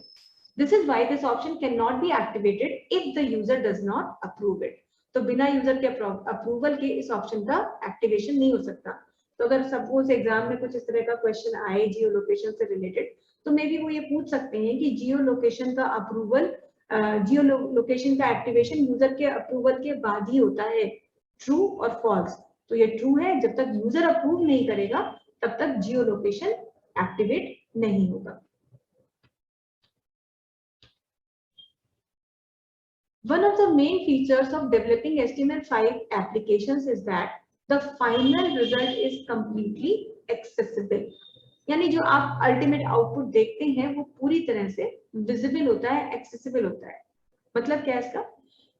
This is why this option can not be activated if the user does not approve it. तो बिना यूजर के अप्रूवल के इस ऑप्शन का एक्टिवेशन नहीं हो सकता। तो अगर सपोज एग्जाम में कुछ इस तरह का क्वेश्चन आए जियो लोकेशन से रिलेटेड, तो मे बी वो ये पूछ सकते हैं कि जियो लोकेशन का अप्रूवल, जियो लोकेशन का एक्टिवेशन यूजर के अप्रूवल के बाद ही होता है, ट्रू और फॉल्स। तो ये ट्रू है, जब तक यूजर अप्रूव नहीं करेगा तब तक जियो लोकेशन एक्टिवेट नहीं होगा। One of the main features of developing HTML5 applications is that the final result is completely accessible. यानी जो आप अल्टीमेट आउटपुट देखते हैं वो पूरी तरह से विजिबल होता है, एक्सेसिबल होता है। मतलब क्या है इसका?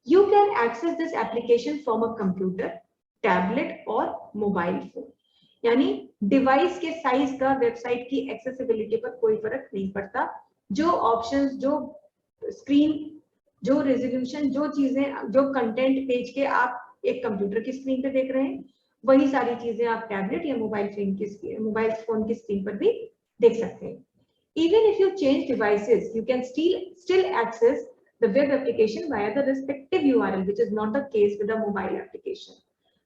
You can access this application from a computer, tablet और मोबाइल फोन। यानी डिवाइस के साइज का वेबसाइट की एक्सेसिबिलिटी पर कोई फर्क नहीं पड़ता। जो ऑप्शंस, जो स्क्रीन, जो रेजोल्यूशन, जो चीजें, जो कंटेंट पेज के आप एक कंप्यूटर की स्क्रीन पे देख रहे हैं, वही सारी चीजें आप टैबलेट या मोबाइल फोन की स्क्रीन पर भी देख सकते हैं। Even if you change devices, you can still access the web application via the respective URL, which is not the case with the mobile application.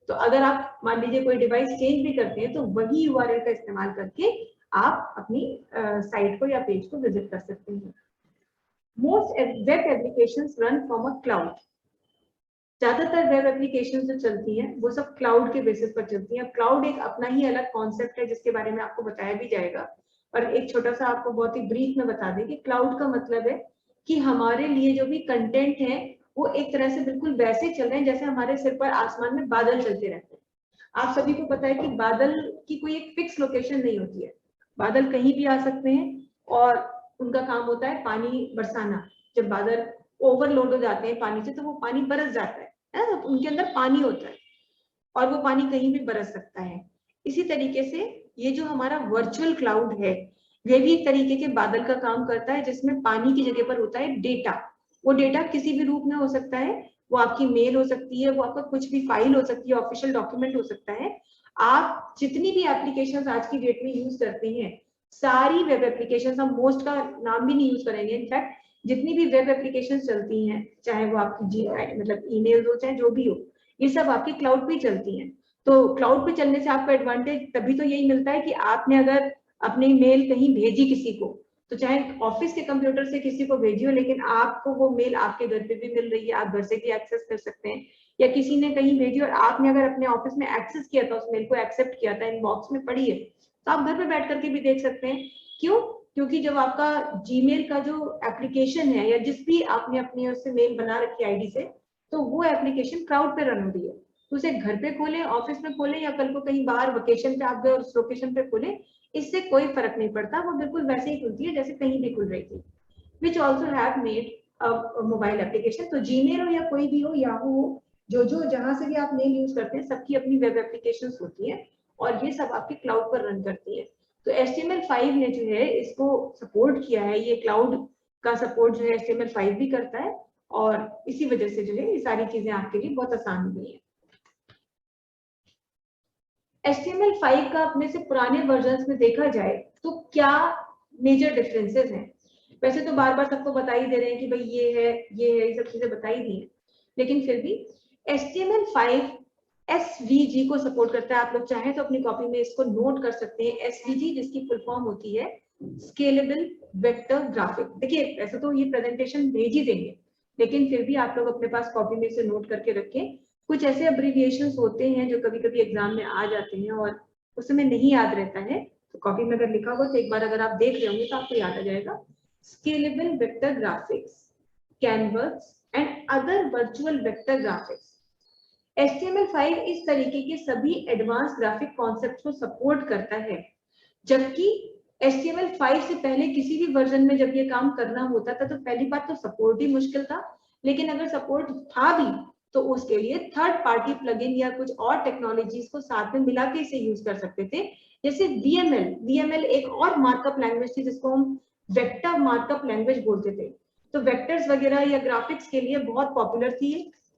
तो अगर आप मान लीजिए कोई डिवाइस चेंज भी करते हैं तो वही URL का इस्तेमाल करके आप अपनी साइट को या पेज को विजिट कर सकते हैं। Most web applications run from a cloud. ज्यादातर वेब एप्लीकेशन जो चलती हैं वो सब क्लाउड के बेसिस पर चलती हैं। क्लाउड एक अपना ही अलग कॉन्सेप्ट है जिसके बारे में आपको बताया भी जाएगा, और एक छोटा सा आपको बहुत ही ब्रीफ में बता दें कि क्लाउड का मतलब है कि हमारे लिए जो भी कंटेंट है वो एक तरह से बिल्कुल वैसे चल रहे हैं जैसे हमारे सिर पर आसमान में बादल चलते रहते हैं। आप सभी को पता है कि बादल की कोई एक फिक्स लोकेशन नहीं होती है, बादल कहीं भी आ सकते हैं और उनका काम होता है पानी बरसाना। जब बादल ओवरलोड हो जाते हैं पानी से तो वो पानी बरस जाता है ना, तो उनके अंदर पानी होता है और वो पानी कहीं भी बरस सकता है। इसी तरीके से ये जो हमारा वर्चुअल क्लाउड है ये भी एक तरीके के बादल का काम करता है, जिसमें पानी की जगह पर होता है डेटा। वो डेटा किसी भी रूप में हो सकता है, वो आपकी मेल हो सकती है, वो आपका कुछ भी फाइल हो सकती है, ऑफिशियल डॉक्यूमेंट हो सकता है। आप जितनी भी एप्लीकेशंस आज की डेट में यूज करते हैं, सारी वेब एप्लीकेशंस, हम मोस्ट का नाम भी नहीं यूज करेंगे, इनफैक्ट जितनी भी वेब एप्लीकेशंस चलती हैं, चाहे वो आपकी मतलब ईमेल हो चाहे जो भी हो, ये सब आपकी क्लाउड पे चलती हैं। तो क्लाउड पे चलने से आपको एडवांटेज तभी तो यही मिलता है कि आपने अगर अपनी मेल कहीं भेजी किसी को, तो चाहे ऑफिस के कंप्यूटर से किसी को भेजी हो, लेकिन आपको वो मेल आपके घर पे भी मिल रही है, आप घर से भी एक्सेस कर सकते हैं। या किसी ने कहीं भेजी और आपने अगर अपने ऑफिस में एक्सेस किया था, उस मेल को एक्सेप्ट किया था, इनबॉक्स में पड़ी है, तो आप घर पे बैठ करके भी देख सकते हैं। क्यों? क्योंकि जब आपका जीमेल का जो एप्लीकेशन है या जिस भी आपने अपनी उससे मेल बना रखी आईडी से, तो वो एप्लीकेशन क्लाउड पे रन हो रही है। तो उसे घर पे खोलें, ऑफिस में खोलें, या कल को कहीं बाहर वेकेशन पे आप गए और उस लोकेशन पे खोलें, इससे कोई फर्क नहीं पड़ता, वो बिल्कुल वैसे ही खुलती है जैसे कहीं भी खुल रही थी। Which also have made mobile application. तो जीमेल हो या कोई भी हो, याहू हो, जो जहां से भी आप मेल यूज करते हैं, सबकी अपनी वेब एप्लीकेशन होती है और ये सब आपके क्लाउड पर रन करती है। तो HTML5 ने जो है इसको सपोर्ट किया है, ये क्लाउड का सपोर्ट जो है HTML5 भी करता है, और इसी वजह से जो है ये सारी चीजें आपके लिए बहुत आसान हुई है। HTML5 का अपने से पुराने वर्जन्स में देखा जाए तो क्या मेजर डिफरेंसेस हैं? वैसे तो बार बार सबको बता ही दे रहे हैं कि भाई ये है, ये सब चीजें बताई दी हैं, लेकिन फिर भी HTML5 SVG को सपोर्ट करता है। आप लोग चाहें तो अपनी कॉपी में इसको नोट कर सकते हैं, SVG, जिसकी फुल फॉर्म होती है स्केलेबल वेक्टर ग्राफिक। देखिए ऐसे तो ये प्रेजेंटेशन भेज ही देंगे, लेकिन फिर भी आप लोग अपने पास कॉपी में इसे नोट करके रखें। कुछ ऐसे अब्रिविएशंस होते हैं जो कभी कभी एग्जाम में आ जाते हैं और उस समय नहीं याद रहता है, तो कॉपी में अगर लिखा हुआ तो एक बार अगर आप देख रहे होंगे तो आपको याद आ जाएगा। Scalable vector graphics, canvas and other virtual vector graphics. HTML5 इस तरीके के सभी एडवांस ग्राफिक कॉन्सेप्ट को सपोर्ट करता है, जबकि HTML5 से पहले किसी भी वर्जन में जब ये काम करना होता था तो पहली बात तो सपोर्ट ही मुश्किल था, लेकिन अगर सपोर्ट था भी तो उसके लिए थर्ड पार्टी प्लगइन या कुछ और टेक्नोलॉजीज को साथ में मिला के इसे यूज कर सकते थे, जैसे VML एक और मार्कअप लैंग्वेज थी जिसको हम वेक्टर मार्कअप लैंग्वेज बोलते थे। तो वेक्टर्स वगैरह या ग्राफिक्स के लिए बहुत पॉपुलर थी,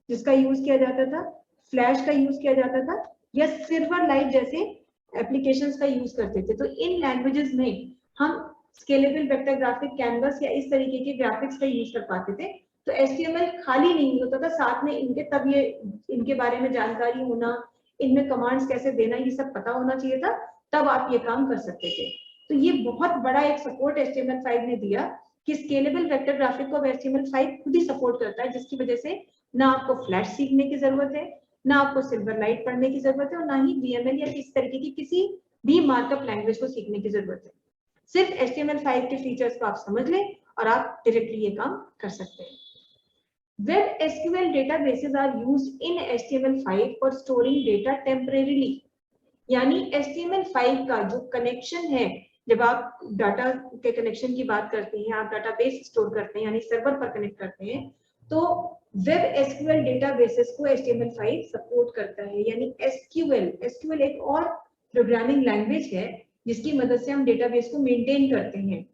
जिसका यूज किया जाता था, फ्लैश का यूज किया जाता था या सिल्वर लाइट जैसे एप्लीकेशंस का यूज करते थे। तो इन लैंग्वेजेस में हम स्केलेबल वेक्टर ग्राफिक, कैनवस या इस तरीके के ग्राफिक्स का यूज कर पाते थे। तो HTML खाली नहीं होता था, साथ में इनके तब ये इनके बारे में जानकारी होना, इनमें कमांड्स कैसे देना, ये सब पता होना चाहिए था, तब आप ये काम कर सकते थे। तो ये बहुत बड़ा एक सपोर्ट HTML5 ने दिया कि स्केलेबल वेक्टर ग्राफिक को HTML5 खुद ही सपोर्ट करता है, जिसकी वजह से ना आपको फ्लैश सीखने की जरूरत है, ना आपको सिल्वर लाइट पढ़ने की जरूरत है, और ना ही VML या इस तरीके की किसी भी मार्कअप लैंग्वेज को सीखने की जरूरत है। सिर्फ HTML5 के फीचर्स को आप समझ लें और आप डायरेक्टली ये काम कर सकते हैं। Web SQL databases are used in HTML5 for storing data temporarily. यानी HTML5 का जो कनेक्शन है, जब आप डाटा के कनेक्शन की बात करते हैं, आप डाटाबेस स्टोर करते हैं यानी सर्वर पर कनेक्ट करते हैं, तो वेब SQL डेटाबेसेस को HTML5 सपोर्ट करता है। यानी SQL एक और प्रोग्रामिंग लैंग्वेज है जिसकी मदद से हम डेटाबेस को मेंटेन करते हैं,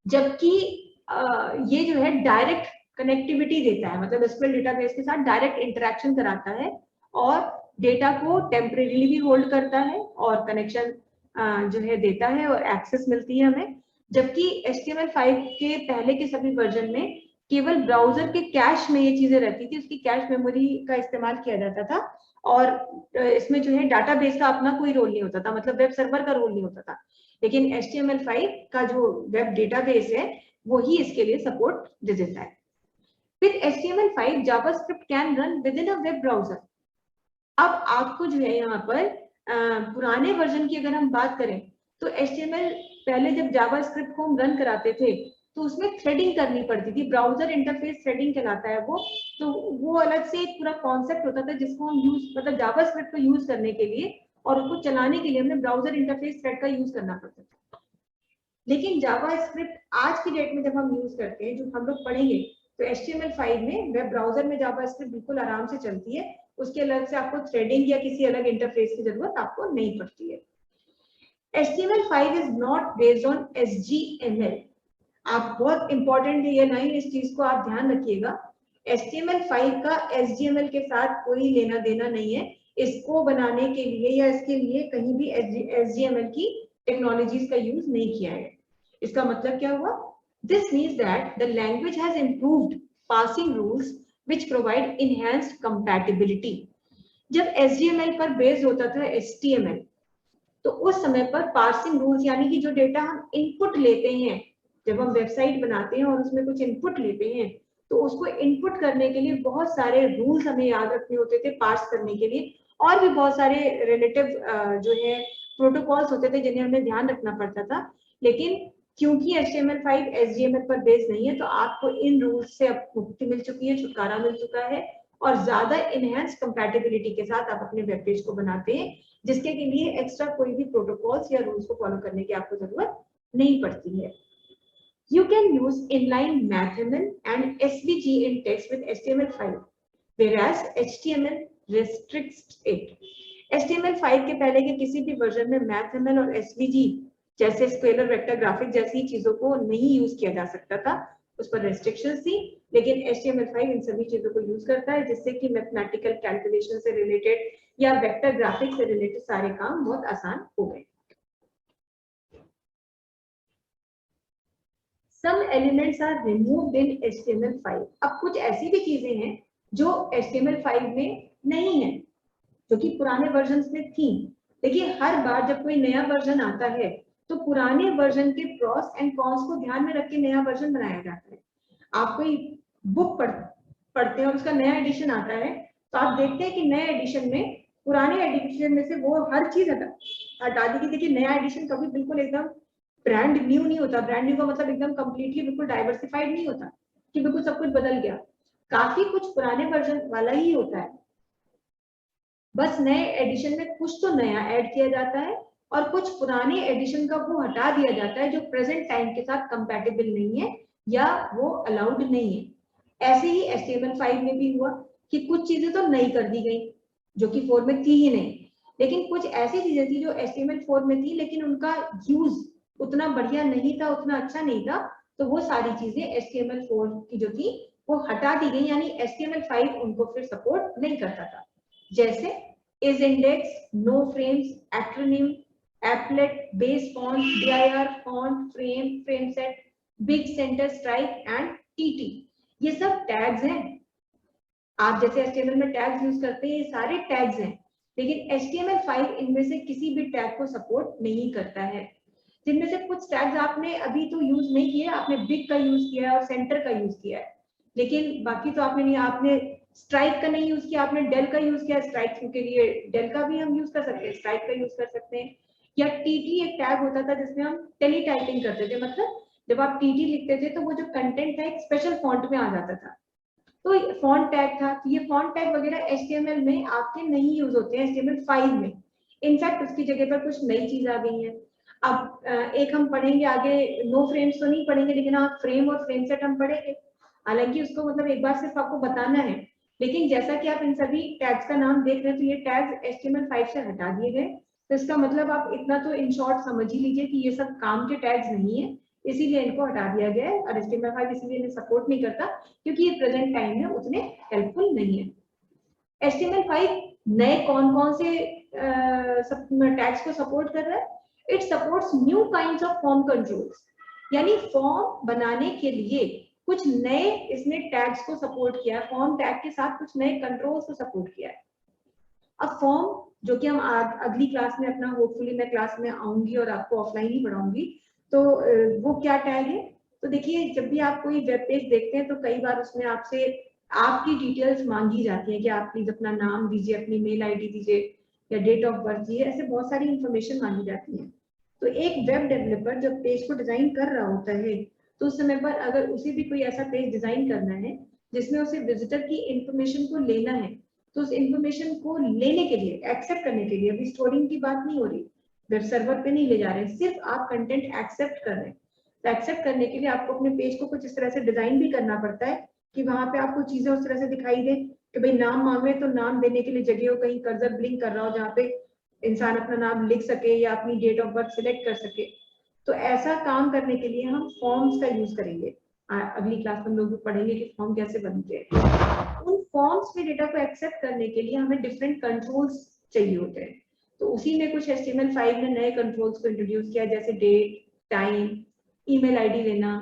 जबकि ये जो है डायरेक्ट कनेक्टिविटी देता है, मतलब SQL डेटाबेस के साथ डायरेक्ट इंटरेक्शन कराता है और डेटा को टेम्परेरीली भी होल्ड करता है और कनेक्शन जो है देता है और एक्सेस मिलती है हमें। जबकि HTML5 के पहले के सभी वर्जन में केवल ब्राउजर के कैश में ये चीजें रहती थी, उसकी कैश मेमोरी का इस्तेमाल किया जाता था और इसमें जो है डाटाबेस का अपना कोई रोल नहीं होता था, मतलब वेब सर्वर का रोल नहीं होता था। लेकिन HTML5 का जो वेब डेटाबेस है वो ही इसके लिए सपोर्ट दे देता है। With HTML5, JavaScript can run within a web browser. अब आपको जो है यहाँ पर पुराने वर्जन की अगर हम बात करें तो HTML पहले जब JavaScript को हम रन कराते थे तो उसमें थ्रेडिंग करनी पड़ती थी, ब्राउजर इंटरफेस थ्रेडिंग कहलाता है वो। तो वो अलग से एक पूरा कॉन्सेप्ट होता था जिसको हम यूज, मतलब JavaScript को यूज करने के लिए और उसको चलाने के लिए हमें ब्राउजर इंटरफेस थ्रेड का यूज करना पड़ता था। लेकिन JavaScript आज की डेट में जब हम यूज करते हैं, जो हम लोग पढ़ेंगे, तो HTML5 में वेब ब्राउजर में JavaScript बिल्कुल आराम से चलती है, उसके अलग से आपको थ्रेडिंग या किसी अलग इंटरफेस की जरूरत आपको नहीं पड़ती है। HTML5 is not based on HTML. आप बहुत इंपॉर्टेंट है ये लाइन, इस चीज को आप ध्यान रखिएगा। HTML5 का HTML के साथ कोई लेना देना नहीं है। इसको बनाने के लिए या इसके लिए कहीं भी HTML की टेक्नोलॉजीज का यूज नहीं किया है। इसका मतलब क्या हुआ? This means that the language has improved parsing rules which provide enhanced compatibility. जब HTML पर बेस्ड होता था HTML, तो उस समय पर पार्सिंग रूल्स यानी कि जो डेटा हम इनपुट लेते हैं, जब हम वेबसाइट बनाते हैं और उसमें कुछ इनपुट लेते हैं, तो उसको इनपुट करने के लिए बहुत सारे रूल्स हमें याद रखने होते थे पार्स करने के लिए, और भी बहुत सारे रिलेटिव जो है प्रोटोकॉल्स होते थे जिन्हें हमें ध्यान रखना पड़ता था। लेकिन क्योंकि HTML5 HTML पर बेस नहीं है, तो आपको इन रूल्स से अब मुक्ति मिल चुकी है, छुटकारा मिल चुका है, और ज्यादा इनहेंस कंपैटिबिलिटी के साथ आप अपने वेब पेज को बनाते हैं, जिसके के लिए एक्स्ट्रा कोई भी प्रोटोकॉल्स या रूल्स को फॉलो करने की आपको जरूरत नहीं पड़ती है। You can use inline mathml and SVG in text with HTML5, whereas HTML restricts it. HTML5 के पहले के किसी भी वर्जन में mathml और SVG जैसे स्केलर वेक्टर ग्राफिक जैसी चीजों को नहीं यूज किया जा सकता था, उस पर रेस्ट्रिक्शंस थी। लेकिन HTML5 इन सभी चीजों को यूज करता है, जिससे कि मैथमेटिकल कैलकुलेशन से रिलेटेड या वेक्टर ग्राफिक्स से रिलेटेड सारे काम बहुत आसान हो गए। Some elements are removed in HTML5. अब कुछ ऐसी भी चीजें हैं जो HTML5 में नहीं है, जो कि पुराने वर्जन में थी। देखिए हर बार जब कोई नया वर्जन आता है तो पुराने वर्जन के प्रॉस एंड कॉन्स को ध्यान में रख के नया वर्जन बनाया जाता है। आप कोई बुक पढ़ते हैं और उसका नया एडिशन आता है तो आप देखते हैं कि नए एडिशन में पुराने एडिशन में से वो हर चीज हटा दी। देखिए नया एडिशन कभी बिल्कुल एकदम ब्रांड न्यू नहीं होता। ब्रांड न्यू का मतलब एकदम कंप्लीटली बिल्कुल डाइवर्सिफाइड नहीं होता कि बिल्कुल सब कुछ बदल गया। काफी कुछ पुराने वर्जन वाला ही होता है, बस नए एडिशन में कुछ तो नया ऐड किया जाता है और कुछ पुराने एडिशन का वो हटा दिया जाता है जो प्रेजेंट टाइम के साथ कंपैटिबल नहीं है या वो अलाउड नहीं है। ऐसे ही HTML5 में भी हुआ कि कुछ चीजें तो नई कर दी गई जो कि 4 में थी ही नहीं, लेकिन कुछ ऐसी चीजें थी जो HTML4 में थी लेकिन उनका यूज उतना बढ़िया नहीं था, उतना अच्छा नहीं था, तो वो सारी चीजें HTML4 की जो थी वो हटा दी गई, यानी HTML5 उनको फिर सपोर्ट नहीं करता था। जैसे isindex, noframes, acronym, applet, basefont, dir font, frameset, big center strike and TT, ये सब टैग्स हैं। आप जैसे HTML में टैग्स यूज करते हैं, ये सारे टैग्स हैं, लेकिन HTML5 इनमें से किसी भी टैग को सपोर्ट नहीं करता है। जिनमें से कुछ टैग्स आपने अभी तो यूज नहीं किए, आपने बिग का यूज किया है और सेंटर का यूज किया है, लेकिन बाकी तो आपने नहीं, आपने स्ट्राइक का नहीं यूज किया, आपने डेल का यूज किया। स्ट्राइक के लिए डेल का भी हम यूज कर सकते हैं, स्ट्राइक का यूज कर सकते हैं। या टीटी एक टैग होता था जिसमें हम टेली टाइपिंग करते थे, मतलब जब आप टीटी लिखते थे तो वो जो कंटेंट था एक स्पेशल फॉन्ट में आ जाता था, तो फॉन्ट टैग था। तो ये फॉन्ट टैग वगैरह HTML में आपके नहीं यूज होते हैं, HTML5 में। इनफैक्ट उसकी जगह पर कुछ नई चीज आ गई है। अब एक हम पढ़ेंगे आगे, नो फ्रेम्स तो नहीं पढ़ेंगे, लेकिन हाँ फ्रेम और फ्रेम सेट हम पढ़ेंगे। हालांकि उसको मतलब एक बार सिर्फ आपको बताना है, लेकिन जैसा कि आप इन सभी टैग्स का नाम देख रहे हैं तो ये टैग्स HTML5 से हटा दिए गए। तो इसका मतलब आप इतना तो इन शॉर्ट समझ ही लीजिए कि ये सब काम के टैग्स नहीं है, इसीलिए इनको हटा दिया गया है। और HTML5 इसलिए इन्हें सपोर्ट नहीं करता क्योंकि ये प्रेजेंट टाइम में उतने हेल्पफुल नहीं है। HTML5 नए कौन कौन से टैग्स को सपोर्ट कर रहा है? It supports new kinds of form controls, यानी फॉर्म बनाने के लिए कुछ नए इसने टैग्स को सपोर्ट किया है, फॉर्म टैग के साथ कुछ नए कंट्रोल्स को सपोर्ट किया है। अब फॉर्म, जो कि हम अगली क्लास में अपना होपफुली मैं क्लास में आऊंगी और आपको ऑफलाइन ही पढ़ाऊंगी, तो वो क्या टैग है? तो देखिए जब भी आप कोई वेब पेज देखते हैं तो कई बार उसमें आपसे आपकी डिटेल्स मांगी जाती है कि आप प्लीज अपना नाम दीजिए, अपनी मेल आईडी दीजिए या डेट ऑफ बर्थ दीजिए, ऐसे बहुत सारी इंफॉर्मेशन मांगी जाती है। तो एक वेब डेवलपर जब पेज को डिजाइन कर रहा होता है तो उस समय पर अगर उसे भी कोई ऐसा पेज डिजाइन करना है जिसमें उसे विजिटर की इंफॉर्मेशन को लेना है, तो उस इंफॉर्मेशन को लेने के लिए, एक्सेप्ट करने के लिए, अभी स्टोरिंग की बात नहीं हो रही, वेब सर्वर पे नहीं ले जा रहे हैं, सिर्फ आप कंटेंट एक्सेप्ट कर रहे हैं। तो एक्सेप्ट करने के लिए आपको अपने पेज को कुछ इस तरह से डिजाइन भी करना पड़ता है कि वहां पे आपको चीजें उस तरह से दिखाई दे कि भाई नाम मांगे तो नाम देने के लिए जगह हो, कहीं कर्सर ब्लिंक कर रहा हो जहाँ पे इंसान अपना नाम लिख सके या अपनी डेट ऑफ बर्थ सिलेक्ट कर सके। तो ऐसा काम करने के लिए हम फॉर्म्स का यूज करेंगे। अगली क्लास में हम लोग पढ़ेंगे कि फॉर्म कैसे बनते हैं। उन फॉर्म्स में डेटा को एक्सेप्ट करने के लिए हमें डिफरेंट कंट्रोल्स चाहिए होते हैं। तो उसी में कुछ HTML5 ने नए कंट्रोल्स को इंट्रोड्यूस किया, जैसे डेट, टाइम, ईमेल आईडी लेना,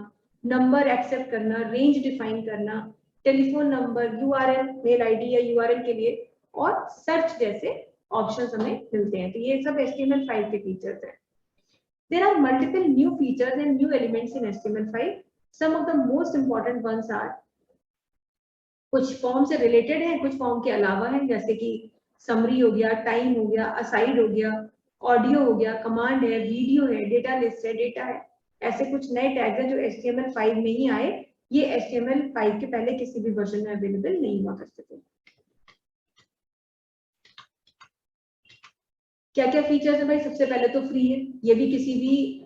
नंबर एक्सेप्ट करना, रेंज डिफाइन करना, telephone number, URL, mail ID या URL के लिए, और सर्च जैसे ऑप्शंस हमें मिलते हैं। तो ये सब HTML5 के फीचर्स हैं। There are multiple new features and new elements in HTML5. Some of the most important ones are, कुछ फॉर्म से रिलेटेड है, कुछ फॉर्म के अलावा है, जैसे कि समरी हो गया, टाइम हो गया, असाइड हो गया, ऑडियो हो गया, कमांड है, वीडियो है, डेटा लिस्ट है, डेटा है। ऐसे कुछ नए टैग्स हैं जो HTML5 में ही आए, ये HTML5 के पहले किसी भी वर्जन में अवेलेबल नहीं हुआ करते थे। क्या क्या फीचर्स है भाई? सबसे पहले तो फ्री है, ये भी किसी भी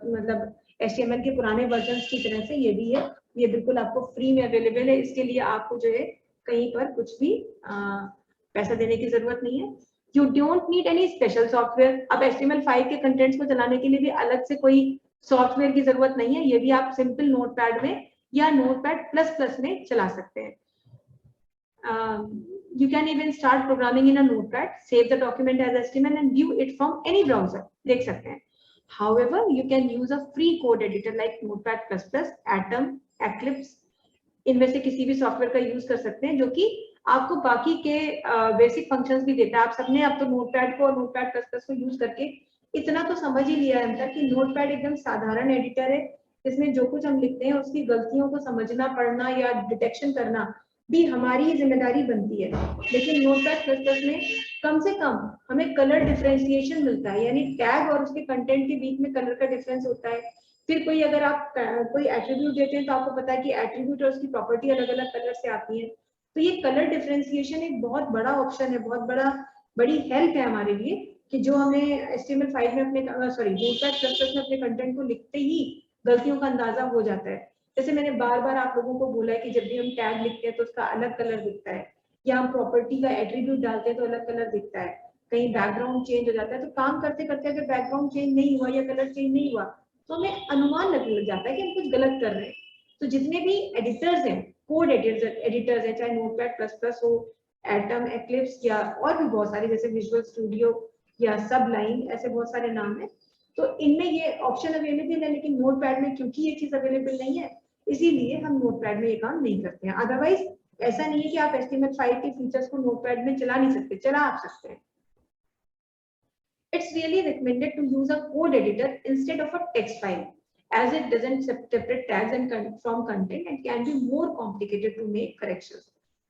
मतलब HTML के पुराने वर्जन की तरह से ये भी है, ये बिल्कुल आपको फ्री में अवेलेबल है। इसके लिए आपको जो है कहीं पर कुछ भी पैसा देने की जरूरत नहीं है। You don't need any special software. अब HTML5 के कंटेंट्स को चलाने के लिए भी अलग से कोई सॉफ्टवेयर की जरूरत नहीं है, ये भी आप सिंपल नोटपैड में या नोटपैड++ में चला सकते हैं। You can even start programming in a notepad, save the document as HTML and view it from any browser. देख सकते हैं। However, you can use a free code editor like Notepad++, Atom, Eclipse, इनमें से किसी भी software का use कर सकते हैं जो कि आपको बाकी के बेसिक फंक्शंस भी देता है। आप सबने अब तो नोटपैड को और नोटपैड प्लस प्लस को यूज करके इतना तो समझ ही लिया है अंदर कि नोटपैड एकदम साधारण एडिटर है, इसमें जो कुछ हम लिखते हैं उसकी गलतियों को समझना, पढ़ना या डिटेक्शन करना भी हमारी ही जिम्मेदारी बनती है। लेकिन नोटपैड प्लस प्लस में कम से कम हमें कलर डिफरेंशिएशन मिलता है, यानी टैग और उसके कंटेंट के बीच में कलर का डिफरेंस होता है। फिर कोई अगर आप कोई एट्रीब्यूट देते हैं तो आपको पता है कि एट्रीब्यूट और उसकी प्रॉपर्टी अलग अलग कलर से आती है। तो ये कलर डिफरेंशिएशन एक बहुत बड़ा ऑप्शन है, बहुत बड़ी हेल्प है हमारे लिए कि जो हमें HTML5 में अपने नोटपैड प्लस प्लस में अपने कंटेंट को लिखते ही गलतियों का अंदाजा हो जाता है। जैसे मैंने बार बार आप लोगों को बोला है कि जब भी हम टैग लिखते हैं तो उसका अलग कलर दिखता है, या हम प्रॉपर्टी का एट्रीब्यूट डालते हैं तो अलग कलर दिखता है, कहीं बैकग्राउंड चेंज हो जाता है। तो काम करते करते अगर बैकग्राउंड चेंज नहीं हुआ या कलर चेंज नहीं हुआ तो हमें अनुमान लगने लग जाता है कि हम कुछ गलत कर रहे हैं। तो जितने भी एडिटर्स हैं, कोड एडिटर्स हैं, चाहे नोटपैड प्लस प्लस हो, एटम, एक्लिप्स या और भी बहुत सारे जैसे विजुअल स्टूडियो या सबलाइन, ऐसे बहुत सारे नाम है, तो इनमें ये ऑप्शन अवेलेबल है। लेकिन नोटपैड में क्योंकि ये चीज अवेलेबल नहीं है इसीलिए हम नोटपैड में ये काम नहीं करते हैं। अदरवाइज ऐसा नहीं है कि आप HTML5 के फीचर्स को नोटपैड में चला नहीं सकते, चला आप सकते हैं। It's really recommended to use a code editor instead of a text file, as it doesn't separate tags and from content and can be more complicated to make corrections.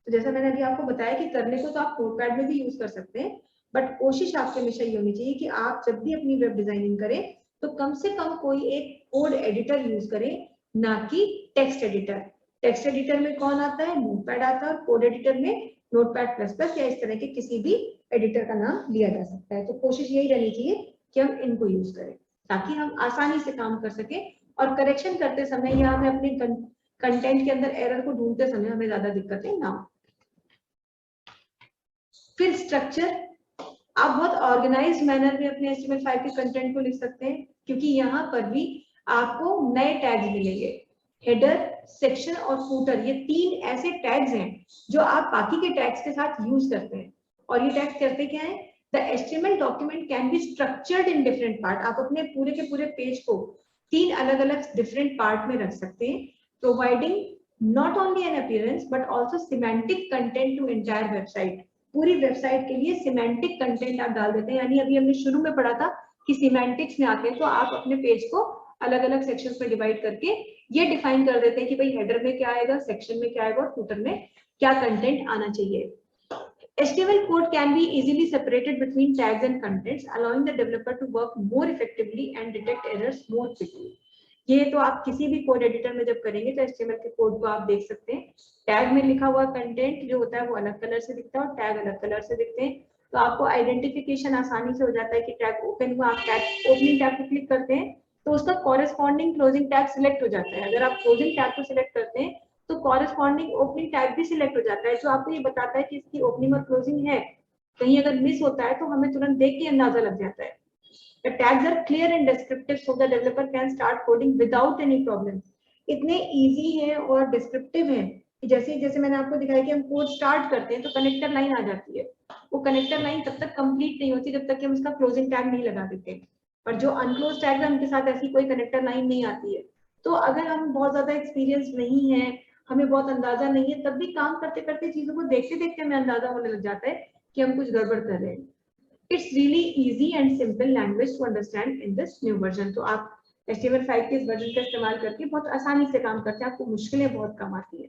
तो जैसा मैंने अभी आपको बताया कि करने को तो आप नोटपैड में भी यूज कर सकते हैं, बट कोशिश आपकी हमेशा ये होनी चाहिए कि आप जब भी अपनी वेब डिजाइनिंग करें तो कम से कम कोई एक कोड एडिटर यूज करें, ना कि टेक्स्ट एडिटर। टेक्स्ट एडिटर में कौन आता है? नोटपैड आता है, और कोड एडिटर में नोटपैड प्लस प्लस या इस तरह के किसी भी एडिटर का नाम लिया जा सकता है। तो कोशिश यही रहनी चाहिए कि हम इनको यूज करें ताकि हम आसानी से काम कर सके, और करेक्शन करते समय या हमें अपने कंटेंट के अंदर एरर को ढूंढते समय हमें ज्यादा दिक्कतें ना हो। फिर स्ट्रक्चर, आप बहुत ऑर्गेनाइज्ड मैनर में अपने HTML5 के कंटेंट को लिख सकते हैं, क्योंकि यहाँ पर भी आपको नए टैग्स मिलेंगे। हेडर, सेक्शन और फूटर, ये 3 ऐसे टैग्स हैं जो आप बाकी के टैग्स के साथ यूज करते हैं। और ये टैग्स करते क्या है? The HTML document can be structured in different part. आप अपने पूरे के पूरे पेज को 3 अलग अलग डिफरेंट पार्ट में रख सकते हैं, providing not only an appearance but also semantic content to entire website. पूरी वेबसाइट के लिए सिमेंटिक कंटेंट आप डाल देते हैं, यानी अभी हमने शुरू में पढ़ा था कि सिमेंटिक्स में आते हैं तो आप अपने पेज को अलग अलग सेक्शंस में डिवाइड करके ये डिफाइन कर देते हैं कि भाई हेडर में क्या आएगा, सेक्शन में क्या आएगा और फूटर में क्या कंटेंट आना चाहिए। HTML code can be easily separated between tags and contents, allowing the developer to work more effectively and detect errors more quickly. ये तो आप किसी भी कोड एडिटर में जब करेंगे तो HTML के कोड को आप देख सकते हैं, टैग में लिखा हुआ कंटेंट जो होता है वो अलग कलर से दिखता है और टैग अलग कलर से दिखते हैं। तो आपको आइडेंटिफिकेशन आसानी से हो जाता है कि टैग ओपन हुआ, आप टैग ओपनिंग टैग को क्लिक करते हैं तो उसका कॉरेस्पॉन्डिंग क्लोजिंग टैग सिलेक्ट हो जाता है। अगर आप क्लोजिंग टैग को सिलेक्ट करते हैं तो कॉरेस्पॉन्डिंग ओपनिंग टैग भी सिलेक्ट हो जाता है, जो आपको ये बताता है कि इसकी ओपनिंग और क्लोजिंग है। कहीं अगर मिस होता है तो हमें तुरंत देख के अंदाजा लग जाता है। The tags are clear and descriptive so the developer can start coding without any problem. इतने easy है और descriptive है कि जैसे मैंने आपको दिखाया कि हम कोड स्टार्ट करते हैं तो कनेक्टर लाइन आ जाती है, वो कनेक्टर लाइन तब तक कंप्लीट नहीं होती जब तक कि हम उसका क्लोजिंग टैग नहीं लगा देते। और जो अनक्लोज टैग है उनके साथ ऐसी कोई कनेक्टर लाइन नहीं आती है। तो अगर हम बहुत ज्यादा एक्सपीरियंस नहीं है, हमें बहुत अंदाजा नहीं है, तब भी काम करते करते चीजों को देखते देखते हमें अंदाजा होने लग जाता है कि हम कुछ गड़बड़ कर रहे हैं। It's really easy and simple language to understand in this new version. तो आप HTML5 के इस वर्जन का इस्तेमाल करके बहुत आसानी से काम करते हैं, आपको मुश्किलें बहुत कम आती है।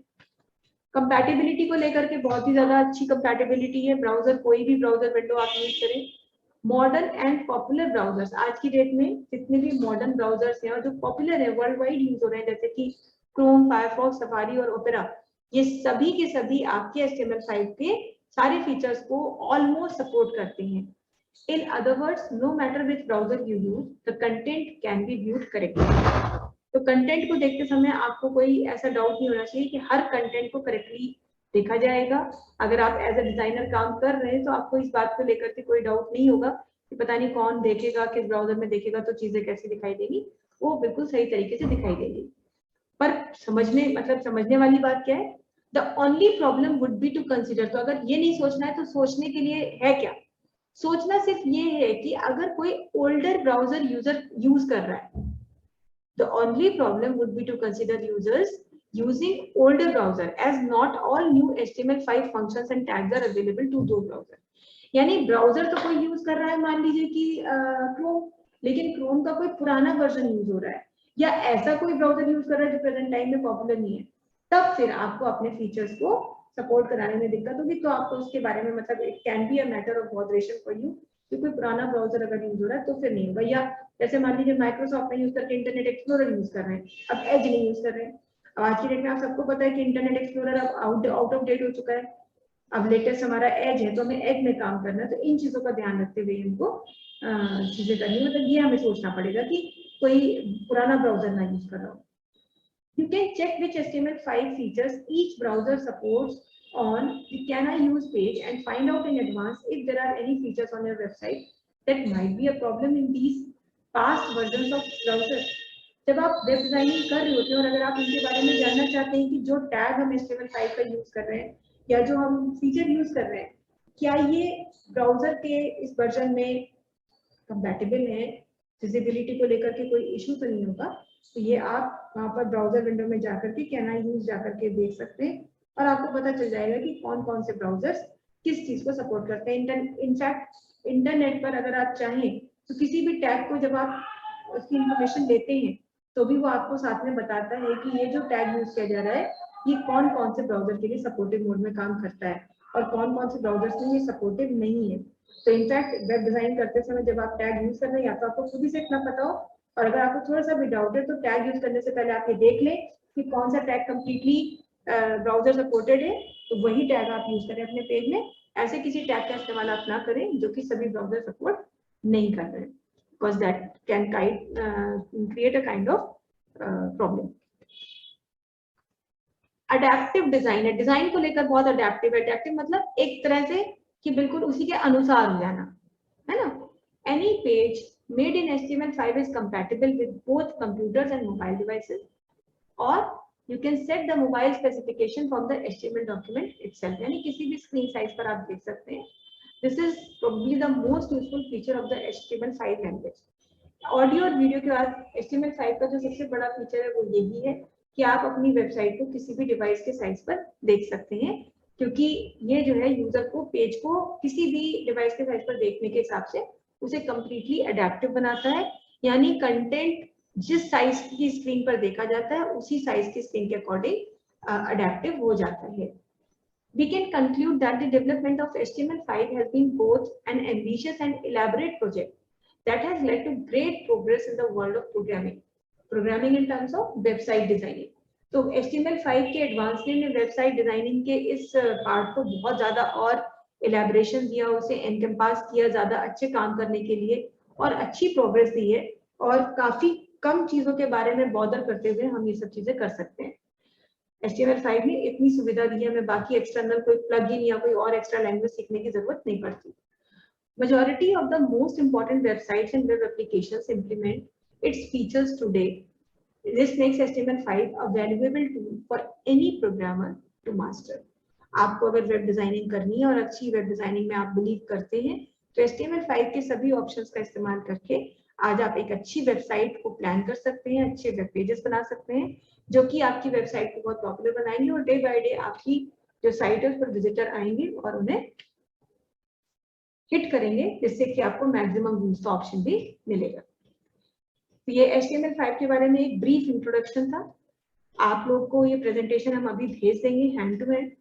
कंपैटिबिलिटी को लेकर के बहुत ही ज्यादा अच्छी कंपैटिबिलिटी है, ब्राउजर कोई भी ब्राउजर विंडो आप यूज करें। मॉडर्न एंड पॉपुलर ब्राउजर्स, आज की डेट में जितने भी मॉडर्न ब्राउजर्स हैं और जो पॉपुलर है, वर्ल्ड वाइड यूज हो रहे हैं, जैसे कि क्रोम, फायरफॉक्स, सफारी और ओपेरा, ये सभी के सभी आपके HTML5 के सारे फीचर्स को ऑलमोस्ट सपोर्ट करते हैं। In other words, no matter which browser you use, the content can be viewed correctly. तो कंटेंट को देखते समय आपको कोई ऐसा डाउट नहीं होना चाहिए कि हर कंटेंट को करेक्टली देखा जाएगा। अगर आप एज अ डिजाइनर काम कर रहे हैं तो आपको इस बात को लेकर के कोई डाउट नहीं होगा कि पता नहीं कौन देखेगा, किस ब्राउजर में देखेगा तो चीजें कैसी दिखाई देगी, वो बिल्कुल सही तरीके से दिखाई देगी। पर समझने वाली बात क्या है? The only problem would be to consider. तो अगर ये नहीं सोचना है तो सोचने के लिए है क्या? सोचना सिर्फ ये है कि अगर कोई ओल्डर ब्राउजर यूजर यूज कर रहा है, the only problem would be to consider users using older browser as not all new HTML5 functions and tags are available to those browser. यानी ब्राउजर तो कोई यूज कर रहा है, मान लीजिए कि क्रोम, लेकिन क्रोम का कोई पुराना वर्जन यूज हो रहा है या ऐसा कोई ब्राउजर यूज कर रहा है जो प्रेजेंट टाइम में पॉपुलर नहीं है, तब फिर आपको अपने फीचर्स को सपोर्ट कराने में दिक्कत होगी। तो आपको उसके बारे में मतलब it can be a matter of moderation for you कि कोई पुराना ब्राउजर अगर यूज हो रहा है तो फिर नहीं होगा। या जैसे मान लीजिए माइक्रोसॉफ्ट में यूज करके इंटरनेट एक्सप्लोरर यूज कर रहे हैं, अब एज नहीं यूज कर रहे हैं। अब आज की डेट में आप सबको पता है कि इंटरनेट एक्सप्लोरर अब आउट ऑफ डेट हो चुका है, अब लेटेस्ट हमारा एज है, तो हमें एज में काम करना है। तो इन चीजों का ध्यान रखते हुए हमको चीजें करनी है, मतलब ये हमें सोचना पड़ेगा कि कोई पुराना ब्राउजर ना यूज कर रहा हो। You can check which HTML5 features each browser supports on the Can I Use page and find out in advance if there are any features on your website that might be a problem in these past versions of browser. जब आप web designing कर रहे होते हैं और अगर आप इनके बारे में जानना चाहते हैं कि जो टैग हम HTML5 का यूज कर रहे हैं या जो हम फीचर यूज कर रहे हैं, क्या ये ब्राउजर के इस वर्जन में कंपैटिबल है, विजिबिलिटी को लेकर के कोई इशू तो नहीं होगा, तो ये आप वहाँ पर ब्राउजर विंडो में जाकर के कैन आई यूज जाकर के देख सकते हैं और आपको पता चल जाएगा कि कौन कौन से ब्राउजर्स किस चीज को सपोर्ट करते हैं। इनफैक्ट इंटरनेट पर अगर आप चाहें तो किसी भी टैग को जब आप उसकी इंफॉर्मेशन लेते हैं तो भी वो आपको साथ में बताता है कि ये जो टैग यूज किया जा रहा है ये कौन कौन से ब्राउजर के लिए सपोर्टिव मोड में काम करता है और कौन कौन से ब्राउजर्स में ये सपोर्टिव नहीं है। तो इनफैक्ट वेब डिजाइन करते समय जब आप टैग यूज कर रहे हैं या तो आपको खुद ही से इतना पता हो, और अगर आपको थोड़ा सा भी डाउट है तो टैग यूज करने से पहले आप ये देख लें कि कौन सा टैग कंप्लीटली ब्राउजर सपोर्टेड है, तो वही टैग आप यूज करें अपने पेज में। ऐसे किसी टैग का इस्तेमाल आप ना करें जो कि सभी ब्राउजर सपोर्ट नहीं कर रहे हैं, because that can create a kind of problem. Adaptive design है, डिजाइन को लेकर बहुत अडेप्टिव है। अडेप्टिव मतलब एक तरह से कि बिल्कुल उसी के अनुसार हो जाना, है ना। Any page made in HTML5 is compatible with both computers and mobile devices, or you can set the mobile specification from the HTML document itself, यानी किसी भी स्क्रीन साइज पर आप देख सकते हैं। This is probably the most useful feature of the HTML5 language. Audio और video के बाद HTML5 का जो सबसे बड़ा फीचर है वो यही है कि आप अपनी वेबसाइट को किसी भी डिवाइस के साइज पर देख सकते हैं, क्योंकि ये जो है यूजर को पेज को किसी भी डिवाइस के साइज पर देखने के हिसाब से उसे कंप्लीटली अडेप्टिव बनाता है, यानी कंटेंट जिस साइज की स्क्रीन पर देखा जाता है उसी साइज की स्क्रीन के अकॉर्डिंग अडेप्टिव हो जाता है। We can conclude that the development of HTML5 has been both an ambitious and elaborate project that has led to great progress in the world of programming in terms of website designing. तो HTML5 के advancement ने website designing के इस part को बहुत ज्यादा और एलैबोरेशन दिया, उसे एनकम्पास किया ज्यादा अच्छे काम करने के लिए और अच्छी प्रोग्रेस दी है, और काफी कम चीजों के बारे में बॉदर करते हुए हम ये सब चीजें कर सकते हैं। HTML5 ने इतनी सुविधा दी है, हमें बाकी एक्सटर्नल कोई प्लगइन या कोई और एक्स्ट्रा लैंग्वेज सीखने की जरूरत नहीं पड़ती। Majority of the most important websites and web applications implement its features today. This makes HTML5 a valuable tool for any programmer to master. आपको अगर वेब डिजाइनिंग करनी है और अच्छी वेब डिजाइनिंग में आप बिलीव करते हैं तो HTML5 के सभी ऑप्शंस का इस्तेमाल करके आज आप एक अच्छी वेबसाइट को प्लान कर सकते हैं, अच्छे वेब पेजेस बना सकते हैं जो कि आपकी वेबसाइट को बहुत पॉपुलर बनाएंगे और डे बाय डे आपकी जो साइट है उस पर विजिटर आएंगे और उन्हें हिट करेंगे, जिससे कि आपको मैक्सिमम व्यूज का ऑप्शन भी मिलेगा। तो ये HTML5 के बारे में एक ब्रीफ इंट्रोडक्शन था। आप लोग को ये प्रेजेंटेशन हम अभी भेज देंगे हैंड टू हैंड,